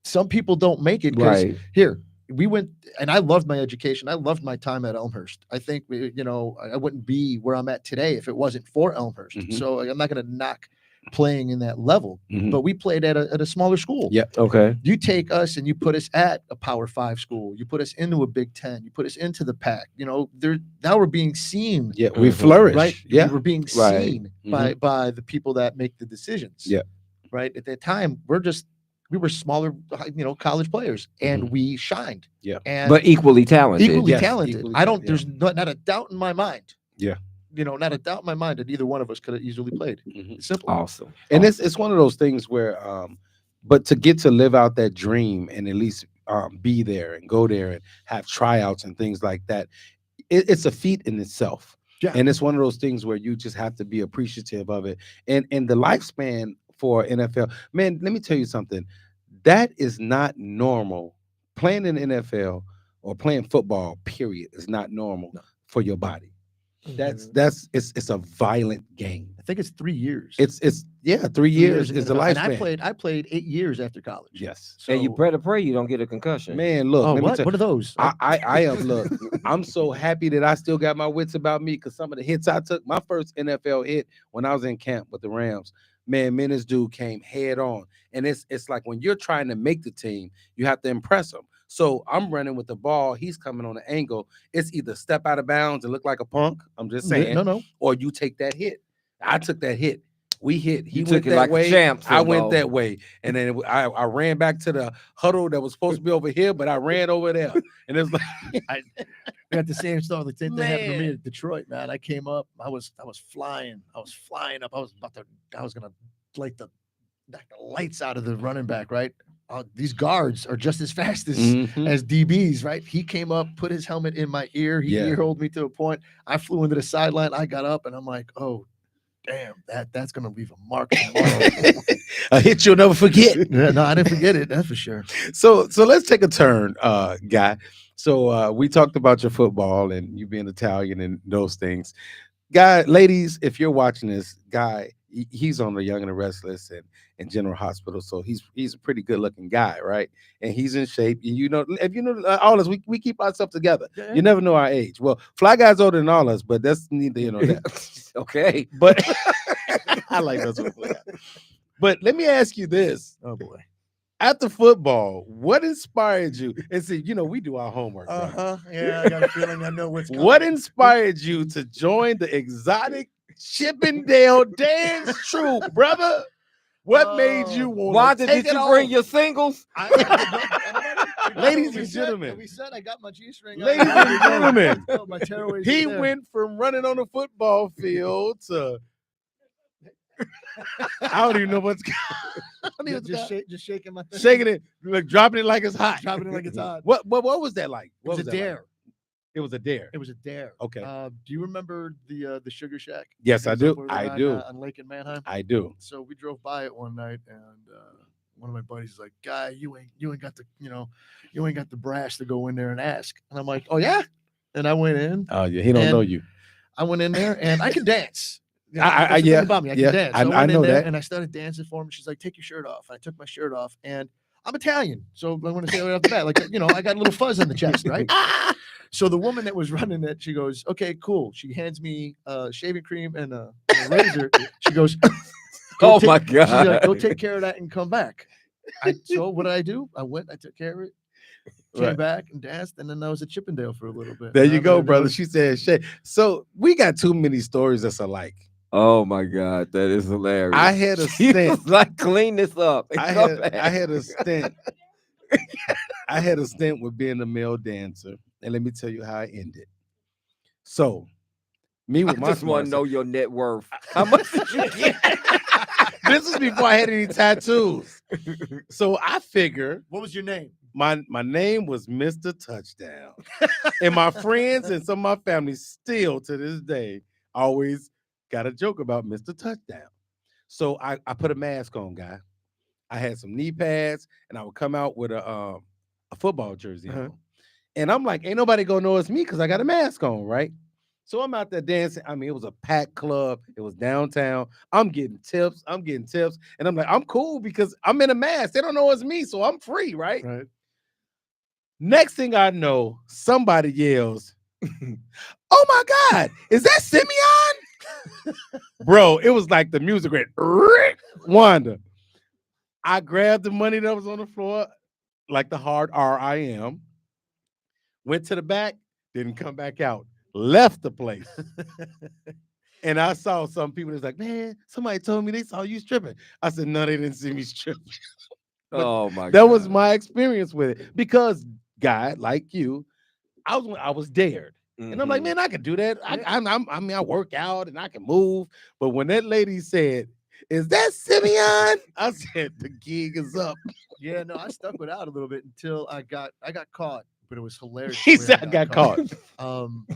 Some people don't make it because Right. here we went, and I loved my education. I loved my time at Elmhurst. I think you know I wouldn't be where I'm at today if it wasn't for Elmhurst. Mhm. So I'm not going to knock playing in that level, Mhm. but we played at a smaller school. Yeah. Okay. You take us and you put us at a Power 5 school. You put us into a Big Ten. You put us into the Pac. You know, now we're being seen. Yeah. We Mhm. flourish. Right? Yeah. We're being Right. seen by the people that make the decisions. Yeah. Right. At that time, we were smaller, you know, college players, and we shined. Yeah. And But equally talented. equally Yes, talented. equally I don't. talented, There's not a doubt in my mind. Yeah. You know, not a doubt in my mind that either one of us could have easily played. Mhm. It's simple. Awesome. And it's one of those things where but to get to live out that dream and at least be there and go there and have tryouts and things like that, it's a feat in itself. Yeah. And it's one of those things where you just have to be appreciative of it. And the lifespan for NFL, man, let me tell you something. That is not normal. Playing in the NFL or playing football, period, is not normal for your body. It's a violent game. I think it's 3 years. It's 3 years in is the NFL. lifespan. And I played 8 years after college. Yes. So, And you better pray you don't get a concussion. Man, look, oh, let me what? tell- What are those? I am look, I'm so happy that I still got my wits about me because some of the hits I took, my first NFL hit when I was in camp with the Rams, man, this dude came head on. And it's like when you're trying to make the team, you have to impress him. So I'm running with the ball, he's coming on an angle. It's either step out of bounds and look like a punk. I'm just saying, No. or you take that hit. I took that hit. We hit. He You went took it that like a way. champ, I went Simbo. that way, and then I ran back to the huddle that was supposed to be over here, but I ran over there, and it's like I got the same stuff. The same thing happened to me Man. at Detroit, man. I came up. I was flying. I was flying up. I was gonna knock the lights out of the running back. Right. These guards are just as fast as Mhm. as DBs. Right. He came up, put his helmet in my ear. He Yeah. ear holed me to a point. I flew into the sideline. I got up, and I'm like, oh. Damn, that's gonna leave a mark tomorrow. a hit you'll never forget. Yeah, no, I didn't forget it. That's for sure. So let's take a turn, Guy. So we talked about your football and you being Italian and those things. Guy, ladies, if you're watching this, Guy, he's on the Young and the Restless and General Hospital, so he's a pretty good looking guy, right? And he's in shape. And if you know all us, we keep ourselves together. Yeah. You never know our age. Well, Fly Guy's older than all us, but that's neither that. Okay. But I like those. But let me ask you this. Oh boy. After football, what inspired you? And see, we do our homework. Right? Yeah, I got a feeling I know what's coming. What inspired you to join the exotic Chippendale dance troupe, brother? What made you want Why to did you bring your singles? Ladies and gentlemen. We said I got my G-string. Ladies and gentlemen, My tearaways he are there. went from running on the football field to I don't even know what's just shaking my thing. shaking it, like dropping it like it's hot. Dropping it like it's hot. What was that like? It was a dare. Like? It was a dare. It was a dare. Okay. Do you remember the Sugar Shack? Yes, I do. Over I do. On Lake in Manheim. I do. So we drove by it one night, and one of my buddies is like, "Guy, you ain't got the brass to go in there and ask." And I'm like, "Oh yeah." And I went in. Oh yeah, he don't know you. I went in there, and I can dance. Yeah, about me. I can dance. So I know in there, that. And I started dancing for him. She's like, "Take your shirt off." I took my shirt off, and I'm Italian, so I want to say right off the bat, like I got a little fuzz on the chest, right? So the woman that was running it, she goes, "Okay, cool." She hands me shaving cream and a razor. She goes, "Oh my God!" She's like, "Go take care of that and come back." So what did I do? I went. I took care of it. Came back and danced, and then I was at Chippendale for a little bit. There you go, brother. She said, "Shit." So we got too many stories that's alike. Oh my God, that is hilarious. I had a stint. Like, clean this up. I had a stint. I had a stint with being a male dancer, and let me tell you how I ended. So, me with my just want to know your net worth. How much did you get? This is before I had any tattoos. So I figure, what was your name? My name was Mr. Touchdown, and my friends and some of my family still to this day always got a joke about Mr. Touchdown. So I put a mask on, guy. I had some knee pads, and I would come out with a football jersey on. And I'm like, ain't nobody gonna know it's me because I got a mask on, right? So I'm out there dancing. I mean, it was a packed club. It was downtown. I'm getting tips. And I'm like, I'm cool because I'm in a mask. They don't know it's me, so I'm free, right? Right. Next thing I know, somebody yells, "Oh my God, is that Simeon?" Bro, it was like the music went, Wanda. I grabbed the money that was on the floor, like the hard R-I-M, went to the back, didn't come back out, left the place. And I saw some people that's like, "Man, somebody told me they saw you stripping." I said, "No, they didn't see me stripping." Oh my God. That was my experience with it. Because, guy, like you, I was dared. And I'm like, man, I can do that. I work out and I can move. But when that lady said, "Is that Simeon?" I said, the gig is up. Yeah, no, I stuck it out a little bit until I got caught, but it was hilarious. He said I got caught.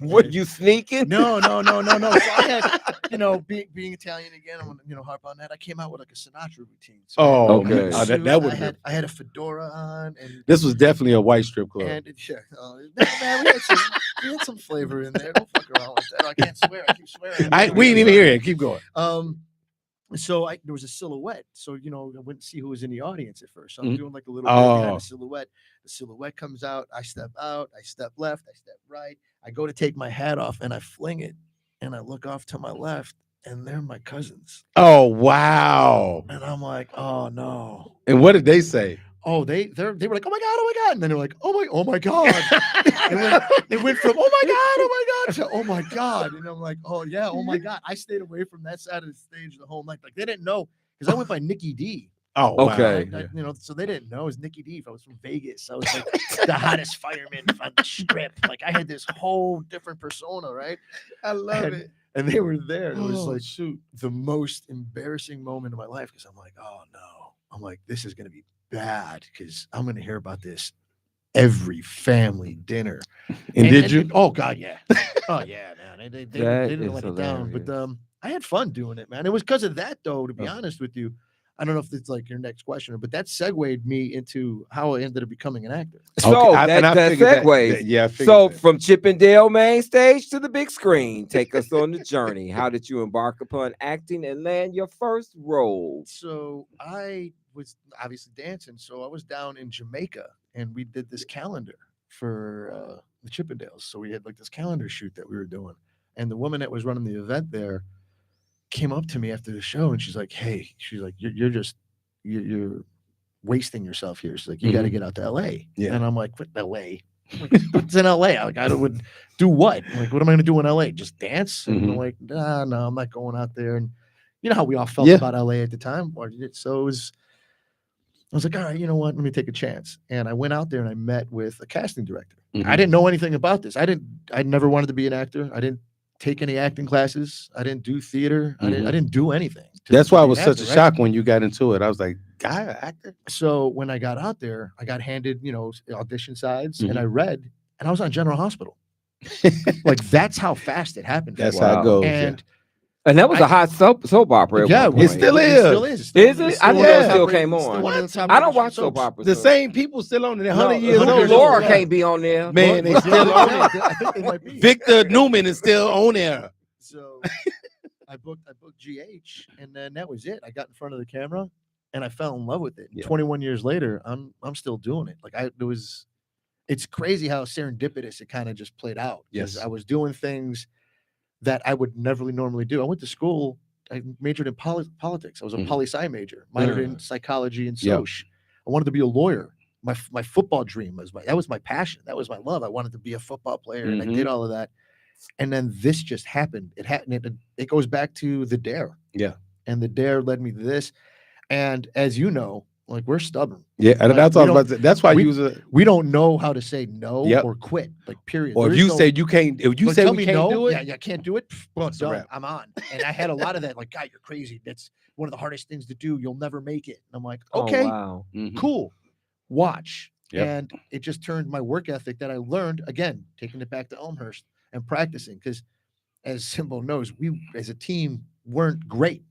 Were you sneaking? No. So I had, being Italian again, I'm gonna harp on that. I came out with like a Sinatra routine. So okay. That was I had a fedora on, and this was definitely a white strip club. And man, we had some flavor in there. Don't fuck around with that. I can't swear. I keep swearing. We didn't even hear it. Keep going. So there was a silhouette. So I wouldn't see who was in the audience at first. So I'm doing like a little bit behind a silhouette. The silhouette comes out. I step out. I step left. I step right. I go to take my hat off and I fling it. And I look off to my left, and they're my cousins. Oh wow! And I'm like, oh no. And what did they say? Oh, they were like, "Oh my God," and then they're like, "Oh my God." They went from "Oh my God" to "Oh my God," and I'm like, "Oh yeah, oh my God." I stayed away from that side of the stage the whole night. Like they didn't know because I went by Nikki D. Oh, okay. Wow. So they didn't know it was Nikki D. If I was from Vegas, I was like the hottest fireman on the strip. Like I had this whole different persona, right? I love it. And they were there. It was like, shoot, the most embarrassing moment of my life because I'm like, oh no. I'm like, this is gonna be bad because I'm gonna hear about this every family dinner. And did you? Oh God, yeah. Oh yeah, man. They didn't let it down. But I had fun doing it, man. It was because of that, though. To be honest with you, I don't know if it's like your next question, but that segued me into how I ended up becoming an actor. So I that figured that- segues. yeah, I figured So that. from Chippendale main stage to the big screen, take us on the journey. How did you embark upon acting and land your first role? So I was obviously dancing. So I was down in Jamaica and we did this calendar for the Chippendales. So we had like this calendar shoot that we were doing. And the woman that was running the event there came up to me after the show and she's like, "Hey," she's like, you're wasting yourself here. She's like, "You got to get out to LA." Yeah. And I'm like, "What, LA? What's in LA?" I'm like, I would do what? I'm like, what am I going to do in LA? Just dance? And I'm like, nah, no, I'm not going out there. And you know how we all felt about LA at the time. So I was like, all right, you know what? Let me take a chance. And I went out there and I met with a casting director. I didn't know anything about this. I never wanted to be an actor. I didn't take any acting classes. I didn't do theater. I didn't do anything. That's why it was be an such a actor, shock when you got into it. I was like, guy, an actor? So when I got out there, I got handed, audition sides and I read and I was on General Hospital. Like that's how fast it happened. That's how it goes. And that was a hot soap opera. Yeah, at one it point. still is. It still is. Is it? I didn't know it still came It's still on. one of the top I don't rated watch soaps. soap operas. The so- same people still on it. They're 100 No, years Hoodoo old. Laura can't be on there. Man, they still on it. I think they might be. Victor Newman is still on there. So I booked GH, and then that was it. I got in front of the camera, and I fell in love with it. 21 years later, I'm still doing it. Like it's crazy how serendipitous it kind of just played out. Yes, I was doing things that I would never normally do. I went to school. I majored in politics. I was a poli-sci major, minored in psychology and soc. I wanted to be a lawyer. My football dream was that was my passion. That was my love. I wanted to be a football player, and I did all of that. And then this just happened. It happened. It goes back to the dare. Yeah. And the dare led me to this. And as you know, like we're stubborn. Yeah, and that's all about. That's why we don't know how to say no or quit. Like period. Or if you say you can't, if you say we can't do it, yeah, can't do it. Well, done. I'm on. And I had a lot of that. Like, God, you're crazy. That's one of the hardest things to do. You'll never make it. And I'm like, okay, cool. Watch. And it just turned my work ethic that I learned again, taking it back to Elmhurst and practicing. Because as Simbo knows, we as a team weren't great.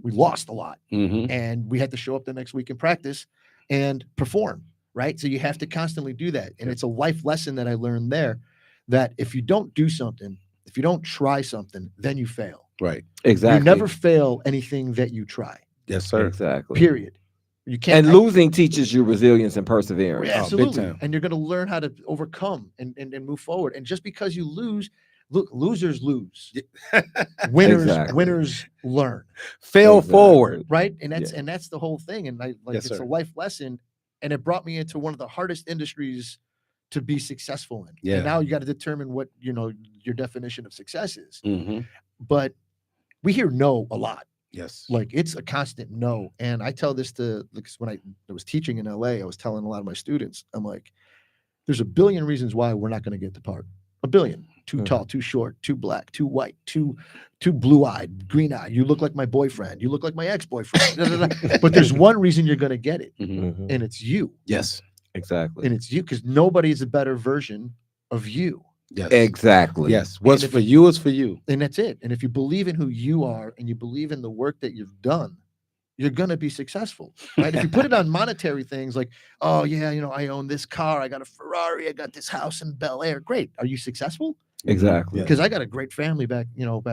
We lost a lot, and we had to show up the next week and practice and perform. Right. So you have to constantly do that. And it's a life lesson that I learned there, that if you don't do something, if you don't try something, then you fail. Right. Exactly. You never fail anything that you try. Yes, sir. Exactly. Period. You can't. And losing teaches you resilience and perseverance. Yeah, absolutely. And you're going to learn how to overcome and move forward. And just because you lose, look, losers lose. Winners learn. Fail forward. Right. And that's the whole thing. And it's a life lesson. And it brought me into one of the hardest industries to be successful in. Yeah. And now you got to determine what, your definition of success is. But we hear no a lot. Yes. Like it's a constant no. And I tell this because when I was teaching in LA, I was telling a lot of my students, I'm like, there's a billion reasons why we're not going to get the part. A billion. Too tall, too short, too black, too white, too blue-eyed, green-eyed. You look like my boyfriend. You look like my ex-boyfriend. But there's one reason you're going to get it, and it's you. Yes. Exactly. And it's you, because nobody is a better version of you. Yes. Exactly. Yes. What's for you is for you. And that's it. And if you believe in who you are and you believe in the work that you've done, you're going to be successful, right? If you put it on monetary things like, oh yeah, I own this car, I got a Ferrari, I got this house in Bel Air. Great. Are you successful? Exactly. Because I got a great family back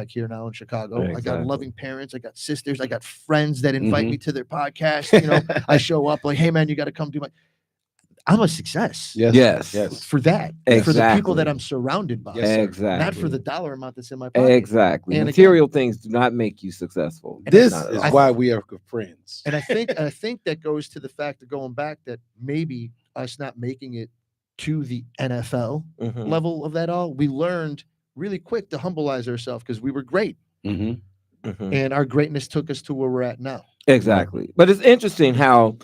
here now in Chicago. Exactly. I got loving parents. I got sisters. I got friends that invite me to their podcast. I show up like, hey man, you got to come do I'm a success. Yes. For that. Exactly. For the people that I'm surrounded by. Exactly. Not for the dollar amount that's in my pocket. Exactly. And material things do not make you successful. This is why we are good friends. And I think that goes to the fact of going back that maybe us not making it to the NFL level of that all, we learned really quick to humbleize ourselves because we were great. And our greatness took us to where we're at now. Exactly. But it's interesting how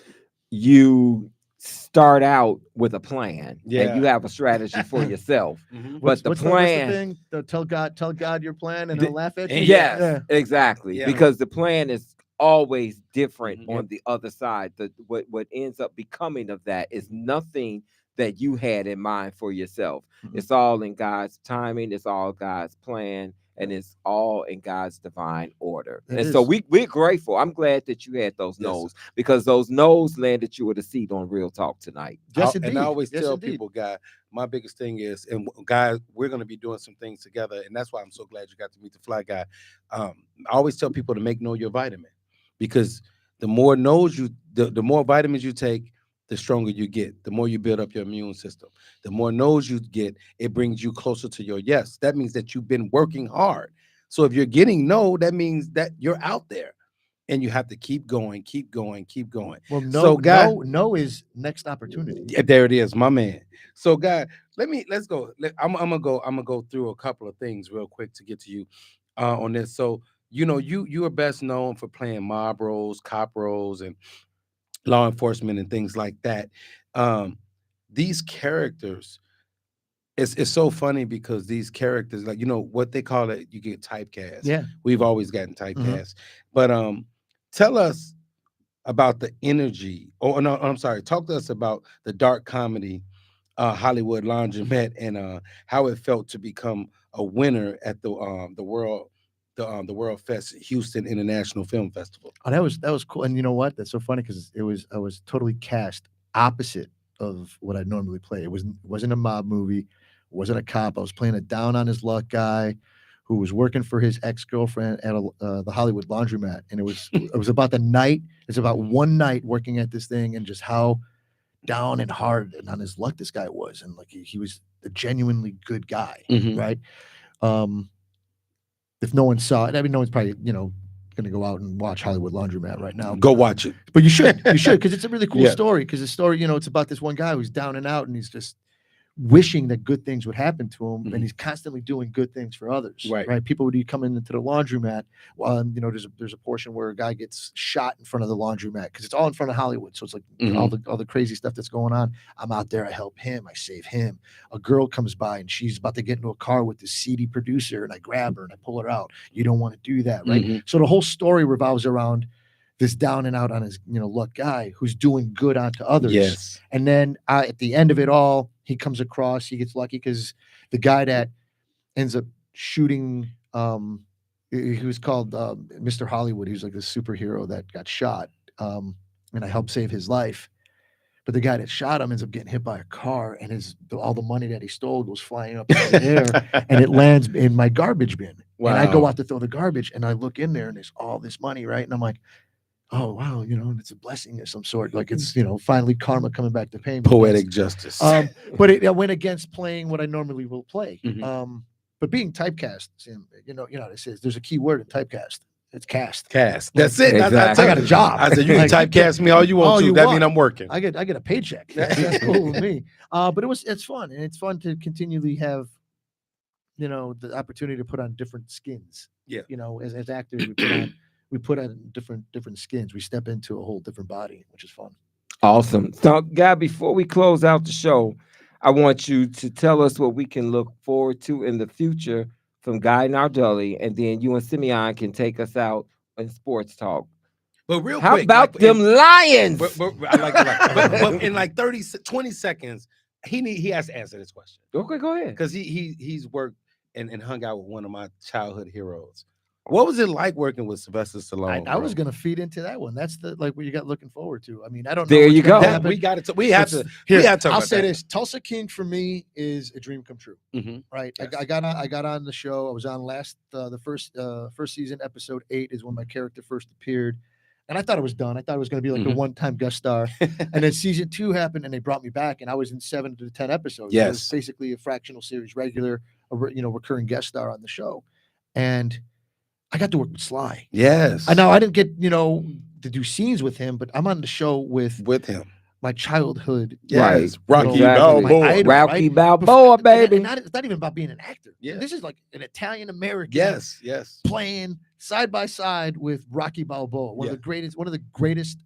you start out with a plan and you have a strategy for yourself. But the plan, tell God your plan and he'll laugh at you. Yes, exactly. Yeah. Because the plan is always different on the other side. What ends up becoming of that is nothing that you had in mind for yourself. It's all in God's timing. It's all God's plan. and it's all in God's divine order. It And so is. we're grateful. I'm glad that you had those Yes, no's, sir. because those no's landed you with a seat on Real Talk tonight. Yes, And indeed. I always Yes, tell indeed. people, guy, my biggest thing is, and guys, we're going to be doing some things together, and that's why I'm so glad you got to meet the Fly Guy. I always tell people to know your vitamin, because the more knows you, the more vitamins you take, the stronger you get. The more you build up your immune system, the more no's you get, it brings you closer to your yes. That means that you've been working hard. So if you're getting no, that means that you're out there, and you have to keep going, keep going, keep going. Well, no, So, guy, no is next opportunity. yeah, there it is, my man. So, guy, let's go. I'm gonna go through a couple of things real quick to get to you on this. So, you are best known for playing mob roles, cop roles, and law enforcement and things like that. Um, these characters, it's so funny because these characters, like, what they call it, you get typecast. Yeah. We've always gotten typecast. But tell us about the energy. Oh no, I'm sorry. Talk to us about the dark comedy Hollywood Laundromat, and how it felt to become a winner at the World World Fest Houston International Film Festival. Oh, that was cool. And you know what? That's so funny because I was totally cast opposite of what I normally play. It wasn't a mob movie, wasn't a cop. I was playing a down on his luck guy who was working for his ex-girlfriend at the Hollywood Laundromat, and it was about the night. It's about one night working at this thing, and just how down and hard and on his luck this guy was, and like he was a genuinely good guy, Mhm. right? If no one saw it, I mean, no one's probably going to go out and watch Hollywood Laundromat right now. Go watch it. But you should, because it's a really cool Yeah. story. Because the story, it's about this one guy who's down and out, and he's just wishing that good things would happen to him, Mhm. and he's constantly doing good things for others. Right. People would be coming into the laundromat. There's a portion where a guy gets shot in front of the laundromat because it's all in front of Hollywood. So it's like all the crazy stuff that's going on. I'm out there. I help him. I save him. A girl comes by and she's about to get into a car with this seedy producer, and I grab her and I pull her out. You don't want to do that, right? Mhm. So the whole story revolves around this down and out on his luck guy who's doing good onto others. Yes. And then at the end of it all, he comes across, he gets lucky because the guy that ends up shooting, he was called Mr. Hollywood. He was like a superhero that got shot, and I helped save his life. But the guy that shot him ends up getting hit by a car, and all the money that he stole goes flying up in the air, and it lands in my garbage bin. Wow. And I go out to throw the garbage, and I look in there, and there's all this money, right? And I'm like, oh wow, and it's a blessing of some sort. Like it's finally karma coming back to pay me. Poetic justice. But it went against playing what I normally will play. Mhm. But being typecast, Sam, you know what it says. There's a key word in typecast. It's cast. Cast. That's it. Exactly. I got a job. I said you can Like, typecast me all you want all to. you That want. means I'm working. I get a paycheck. That's cool with me. But it's fun, and it's fun to continually have, the opportunity to put on different skins. Yeah. As actors, we put on different skins. We step into a whole different body, which is fun. Awesome. So, Guy, before we close out the show, I want you to tell us what we can look forward to in the future from Guy Nardulli, and then you and Simeon can take us out in sports talk. But real How quick, about them Lions? But I like it. But in like 20 seconds, he has to answer this question. Okay, go ahead. Because he's worked and hung out with one of my childhood heroes. What was it like working with Sylvester Stallone? I was going to feed into that one. That's what you got looking forward to. I mean, I don't know. There what's you gonna go. happen. We got it. We have to. Here, we have to. I'll say this: Tulsa King for me is a dream come true. Mhm. Right? Yes. I got on the show. I was on the first season, episode 8 is when my character first appeared, and I thought it was done. I thought it was going to be like a one-time guest star, and then season 2 happened, and they brought me back, and I was in 7 to 10 episodes. Yes. It was basically a fractional series regular, recurring guest star on the show, and I got to work with Sly. Yes. I know I didn't get to do scenes with him, but I'm on the show with him. my childhood. Yes. Rocky Exactly. Balboa. My idol, Rocky right? Balboa, baby. It's not even about being an actor. Yeah. This is like an Italian American. Yes. Yes. Playing side by side with Rocky Balboa, one of the greatest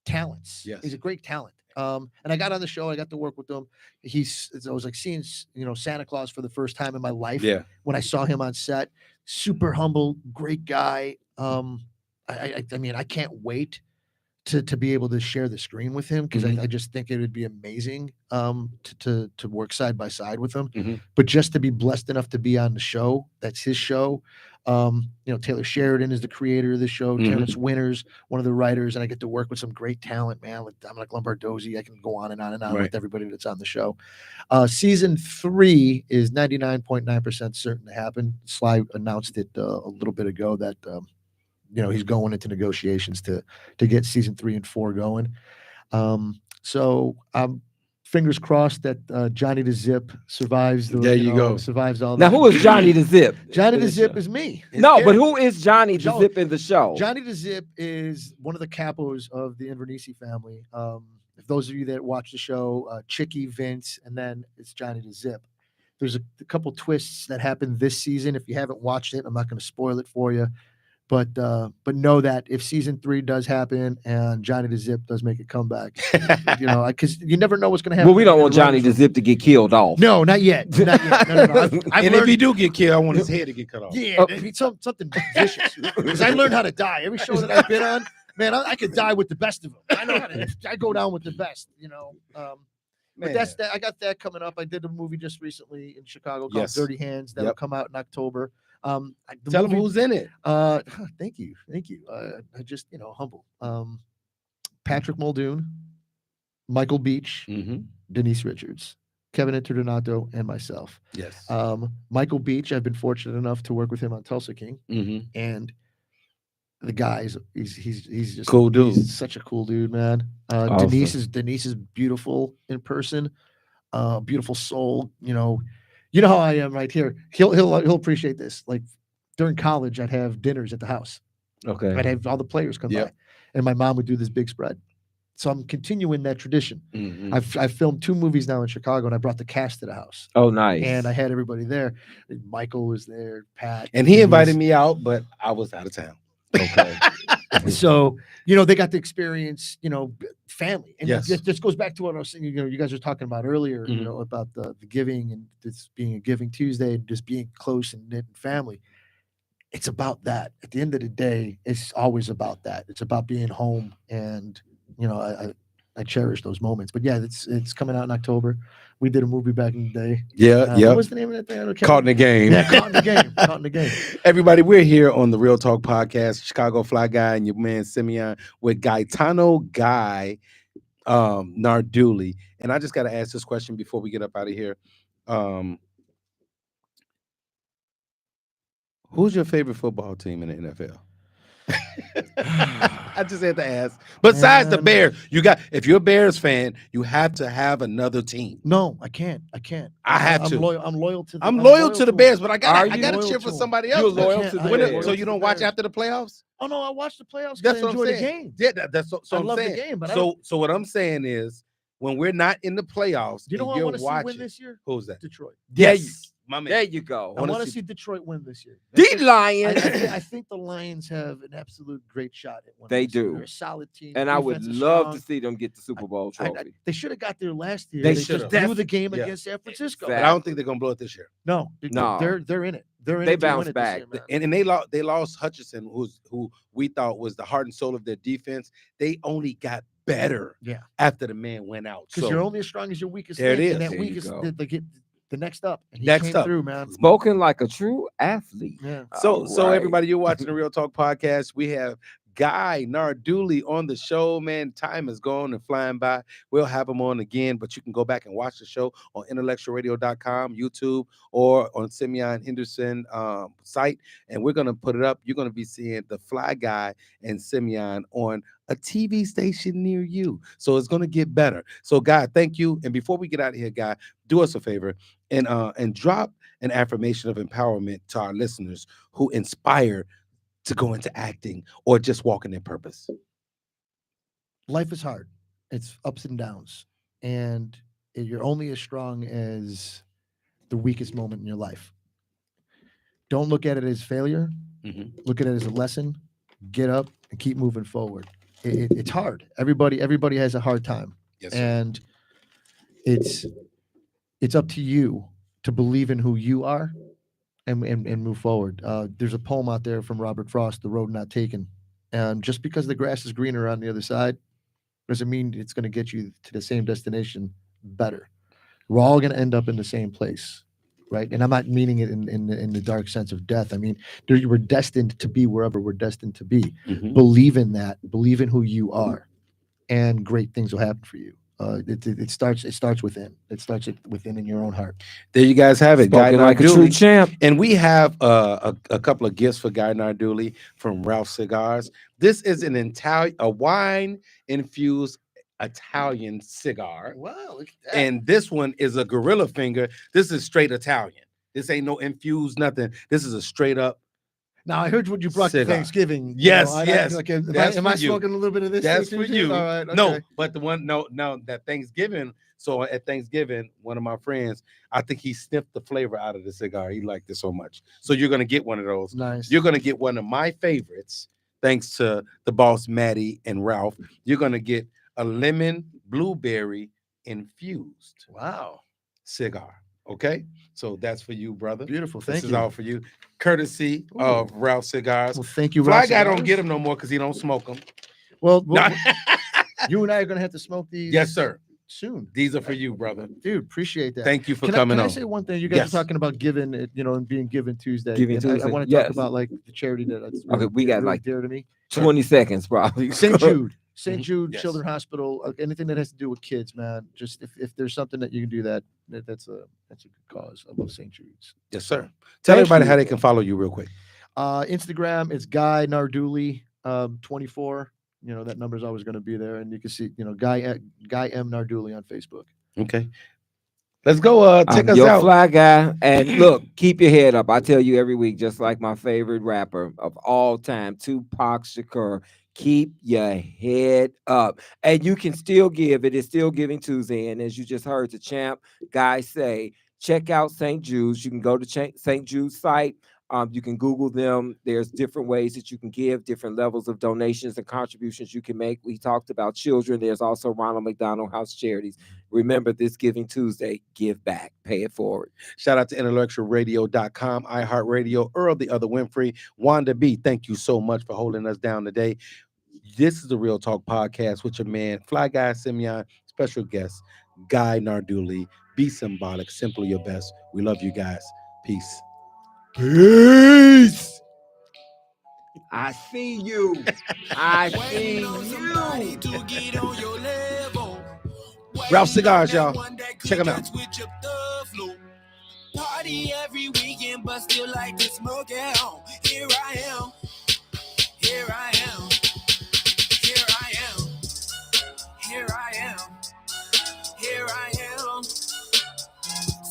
talents. Yes. He's a great talent. And I got on the show. I got to work with him. I was like seeing, Santa Claus for the first time in my life. Yeah. When I saw him on set, super humble, great guy. I mean, I can't wait to be able to share the screen with him, because Mhm. I just think it would be amazing to work side by side with him. Mhm. But just to be blessed enough to be on the show, that's his show. Taylor Sheridan is the creator of the show. Mhm. Terrence Winters, one of the writers, and I get to work with some great talent, man. Like Dominic Lombardozzi. I can go on and on and on Right. with everybody that's on the show. Season 3 is 99.9% certain to happen. Sly announced it a little bit ago that he's going into negotiations to get season 3 and 4 going. So I'm fingers crossed that Johnny the Zip survives. There you go. Survives all Now, that. who is Johnny the Zip? Johnny in the the Zip show? is me. No, but who is Johnny the Joe- Zip in the show? Johnny the Zip is one of the capos of the Inverness family. If those of you that watch the show, Chicky, Vince, and then it's Johnny the Zip. There's a couple twists that happened this season. If you haven't watched it, I'm not going to spoil it for you. But know that if season 3 does happen and Johnny the Zip does make a comeback, because you never know what's going to happen. Well, we don't in want the Johnny writers' the room. Zip to get killed off. No, not yet. Not yet. No. I've And if learned, he do get killed, I want his head to get cut off. yeah, something vicious. Because I learned how to die. Every show that I've been on, man, I could die with the best of them. I know how to. I go down with the best. But that's that. I got that coming up. I did a movie just recently in Chicago called Yes. Dirty Hands that'll Yep. come out in October. The Tell him movie- who's in it. Thank you. I just humble. Patrick Muldoon, Michael Beach, Mm-hmm. Denise Richards, Kevin Interdonato, and myself. Yes. Michael Beach, I've been fortunate enough to work with him on Tulsa King, Mm-hmm. and the guy he's just Cool dude. He's such a cool dude, man. Awesome. Denise is beautiful in person, beautiful soul. You know how I am right here. He'll appreciate this. Like during college, I'd have dinners at the house. Okay. I'd have all the players come Yep. by, and my mom would do this big spread. So I'm continuing that tradition. Mm-hmm. I've filmed 2 movies now in Chicago, and I brought the cast to the house, Oh, nice. and I had everybody there. Michael was there, Pat, And he invited Denise. me out, but I was out of town. okay. So they got the experience, family, and Yes. this goes back to what I was saying. You guys were talking about earlier, Mhm. about the giving and this being a giving Tuesday, and just being close and knit and family. It's about that. At the end of the day, it's always about that. It's about being home, and I cherish those moments. But yeah, it's coming out in October. We did a movie back in the day. Yeah, What was the name of that thing? I don't care. Caught in the game. Yeah, Caught in the Game. Caught in the Game. Everybody, we're here on the Real Talk Podcast, Chicago Fly Guy and your man Simeon with Gaetano Guy Nardulli. And I just got to ask this question before we get up out of here. Who's your favorite football team in the NFL? I just had to ask. Besides the Man. Bears, if you're a Bears fan, you have to have another team. No, I can't. I have I'm to. Loyal. I'm loyal to. I'm loyal to the them. Bears, but I Are got you to loyal cheer to for them? somebody You're else. loyal can't- to I the am Bears. loyal So to you the don't watch Bears. after the playoffs? Oh no, I watched the playoffs. That's I what I'm enjoy the saying. game. Yeah, that's so I I'm love saying. the game, but I So what I'm saying is, when we're not in the playoffs, Do you know and who I you're want to see win watching, this year? who's that? Detroit. Yes, my man. There you go. I wanna want to see- see Detroit win this year. The I Lions. think the Lions have an absolute great shot at winning. They this year. do. They're a solid team. And I would Defense is love strong. to see them get the Super Bowl trophy. They should have got there last year. They just should've. blew the game Yeah. against San Francisco. But I don't think they're gonna blow it this year. No, No. they're in it. They're in They it to win bounce it this back. year, man. And they lost Hutchinson, who we thought was the heart and soul of their defense. They only got better Yeah. after the man went out. Because So you're only as strong as your weakest There it link, is. and that There you weakest go. the next up. And he Next came up. through, man. Spoken like a true athlete. Yeah. So All right. everybody, you're watching the Real Talk Podcast. We have Guy Nardulli on the show, man. Time is gone and flying by. We'll have him on again, but you can go back and watch the show on IntellectualRadio.com, YouTube, or on Simeon Henderson site. And we're going to put it up. You're going to be seeing the Fly Guy and Simeon on a TV station near you. So it's going to get better. So, Guy, thank you. And before we get out of here, Guy, do us a favor and drop an affirmation of empowerment to our listeners who inspire to go into acting or just walking in purpose. Life is hard. It's ups and downs. And you're only as strong as the weakest moment in your life. Don't look at it as failure. Mhm. Look at it as a lesson. Get up and keep moving forward. It's hard. Everybody has a hard time. Yes, sir. And it's up to you to believe in who you are and move forward. There's a poem out there from Robert Frost, The Road Not Taken. And just because the grass is greener on the other side doesn't mean it's going to get you to the same destination better. We're all going to end up in the same place, right? And I'm not meaning it in the dark sense of death. I mean, we're destined to be wherever we're destined to be. Mhm. Believe in that. Believe in who you are, and great things will happen for you. It starts within. It starts within in your own heart. There you guys have it. Guy Spoken like a true Nardulli. champ. And we have a couple of gifts for Guy Nardulli from Ralph Cigars. This is a wine infused Italian cigar. Wow, look at that. And this one is a gorilla finger. This is straight Italian. This ain't no infused nothing. This is a straight up. Now I heard what you brought Cigar. to Thanksgiving. Yes, I yes. Like, am That's I for you. smoking a little bit of this? That's too, for too? you. All right. Okay. No, but the one, no, that Thanksgiving. So at Thanksgiving, one of my friends, I think he sniffed the flavor out of the cigar. He liked it so much. So you're gonna get one of those. Nice. You're gonna get one of my favorites, thanks to the boss Maddie and Ralph. You're gonna get a lemon blueberry infused Wow. cigar. Okay, so that's for you, brother. Beautiful. This Thank is you. all for you, courtesy Ooh. of Ralph Cigars. Well, thank you, Fly Ralph Guy don't Cigars. get them no more because he don't smoke them. Well, No. you and I are going to have to smoke these. Yes, sir. Soon, These are for you, brother. dude. Appreciate that. Thank you for Can coming I on. say one thing? You guys Yes. are talking about giving, and being Given Tuesday. Giving and Tuesday, I want to yes. talk about like the charity that's Okay, we got really like dear to me. 20 seconds, probably. St. Jude, St. Mhm. Jude Yes. Children's Hospital. Anything that has to do with kids, man. Just if there's something that you can do, that's a good cause. I love St. Jude's. Yes, sir. Tell Thank everybody you. how they can follow you real quick. Instagram, it's Guy Nardulli 24. That number is always going to be there, and you can see Guy M Nardulli on Facebook. Okay. Let's go. Take I'm us your out. fly guy. And look, keep your head up. I tell you every week, just like my favorite rapper of all time, Tupac Shakur, keep your head up. And you can still give. It is still Giving Tuesday. And as you just heard the champ guy say, check out St. Jude's. You can go to St. Jude's site. You can Google them. There's different ways that you can give, different levels of donations and contributions you can make. We talked about children. There's also Ronald McDonald House Charities. Remember this Giving Tuesday, give back, pay it forward. Shout out to IntellectualRadio.com, iHeartRadio, Earl the Other Winfrey, Wanda B. Thank you so much for holding us down today. This is the Real Talk Podcast with your man, Fly Guy Simeon, special guest, Guy Nardulli. Be symbolic, simply your best. We love you guys. Peace. Peace. I see you. I see Waiting on somebody you. to get on your level. Ralph Cigars, Waiting on y'all. that one that Check 'em could out. just switch up the flow. Party every weekend, but still like to smoke at home.